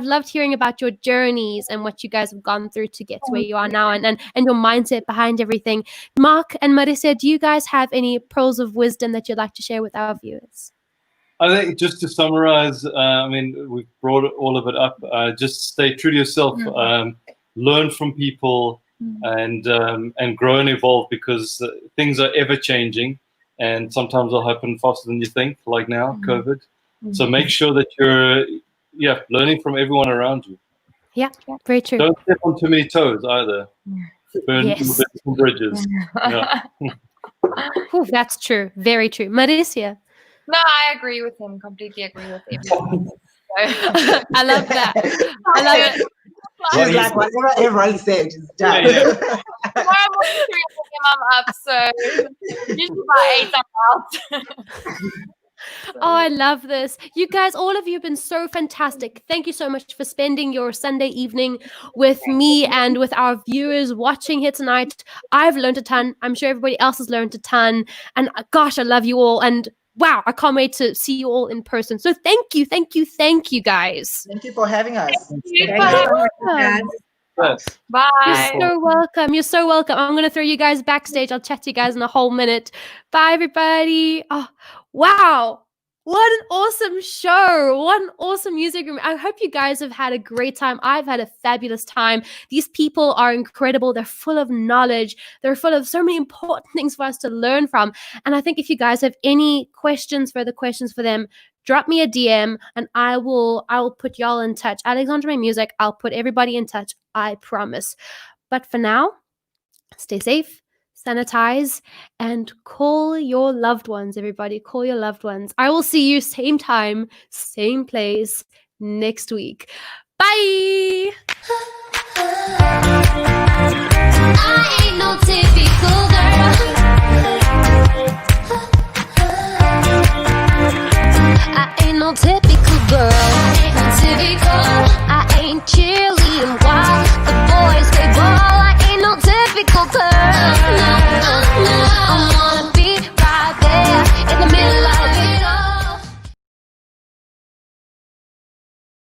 loved hearing about your journeys and what you guys have gone through to get to where you are now, and your mindset behind everything. Mark and Maricia, do you guys have any pearls of wisdom that you'd like to share with our viewers? I think just to summarize, we've brought all of it up. Just stay true to yourself, learn from people, and grow and evolve, because things are ever changing. And sometimes it'll happen faster than you think, like now, COVID. So make sure that you're, learning from everyone around you. Yeah, very true. Don't step on too many toes either. Burn some bridges. Ooh, that's true. Very true. Maricia? No, I agree with him. Completely agree with him. I love that. I love it. She's like, whatever everyone said, just done. Tomorrow morning, 3 I'm up, so usually by 8 I'm out. Oh, I love this. You guys, all of you have been so fantastic. Thank you so much for spending your Sunday evening with me and with our viewers watching here tonight. I've learned a ton. I'm sure everybody else has learned a ton. And gosh, I love you all. And wow, I can't wait to see you all in person. So thank you, guys. Thank you for having us. Thank you. that. Bye. You're so welcome. You're so welcome. I'm going to throw you guys backstage. I'll chat to you guys in a whole minute. Bye, everybody. Oh, wow. What an awesome show. What an awesome music room. I hope you guys have had a great time. I've had a fabulous time. These people are incredible. They're full of knowledge. They're full of so many important things for us to learn from. And I think if you guys have any further questions for them, drop me a DM and I will put y'all in touch. Alexandra Music, I'll put everybody in touch. I promise. But for now, stay safe, sanitize, and call your loved ones, everybody. Call your loved ones. I will see you same time, same place next week. Bye! I ain't no typical girl. I ain't no typical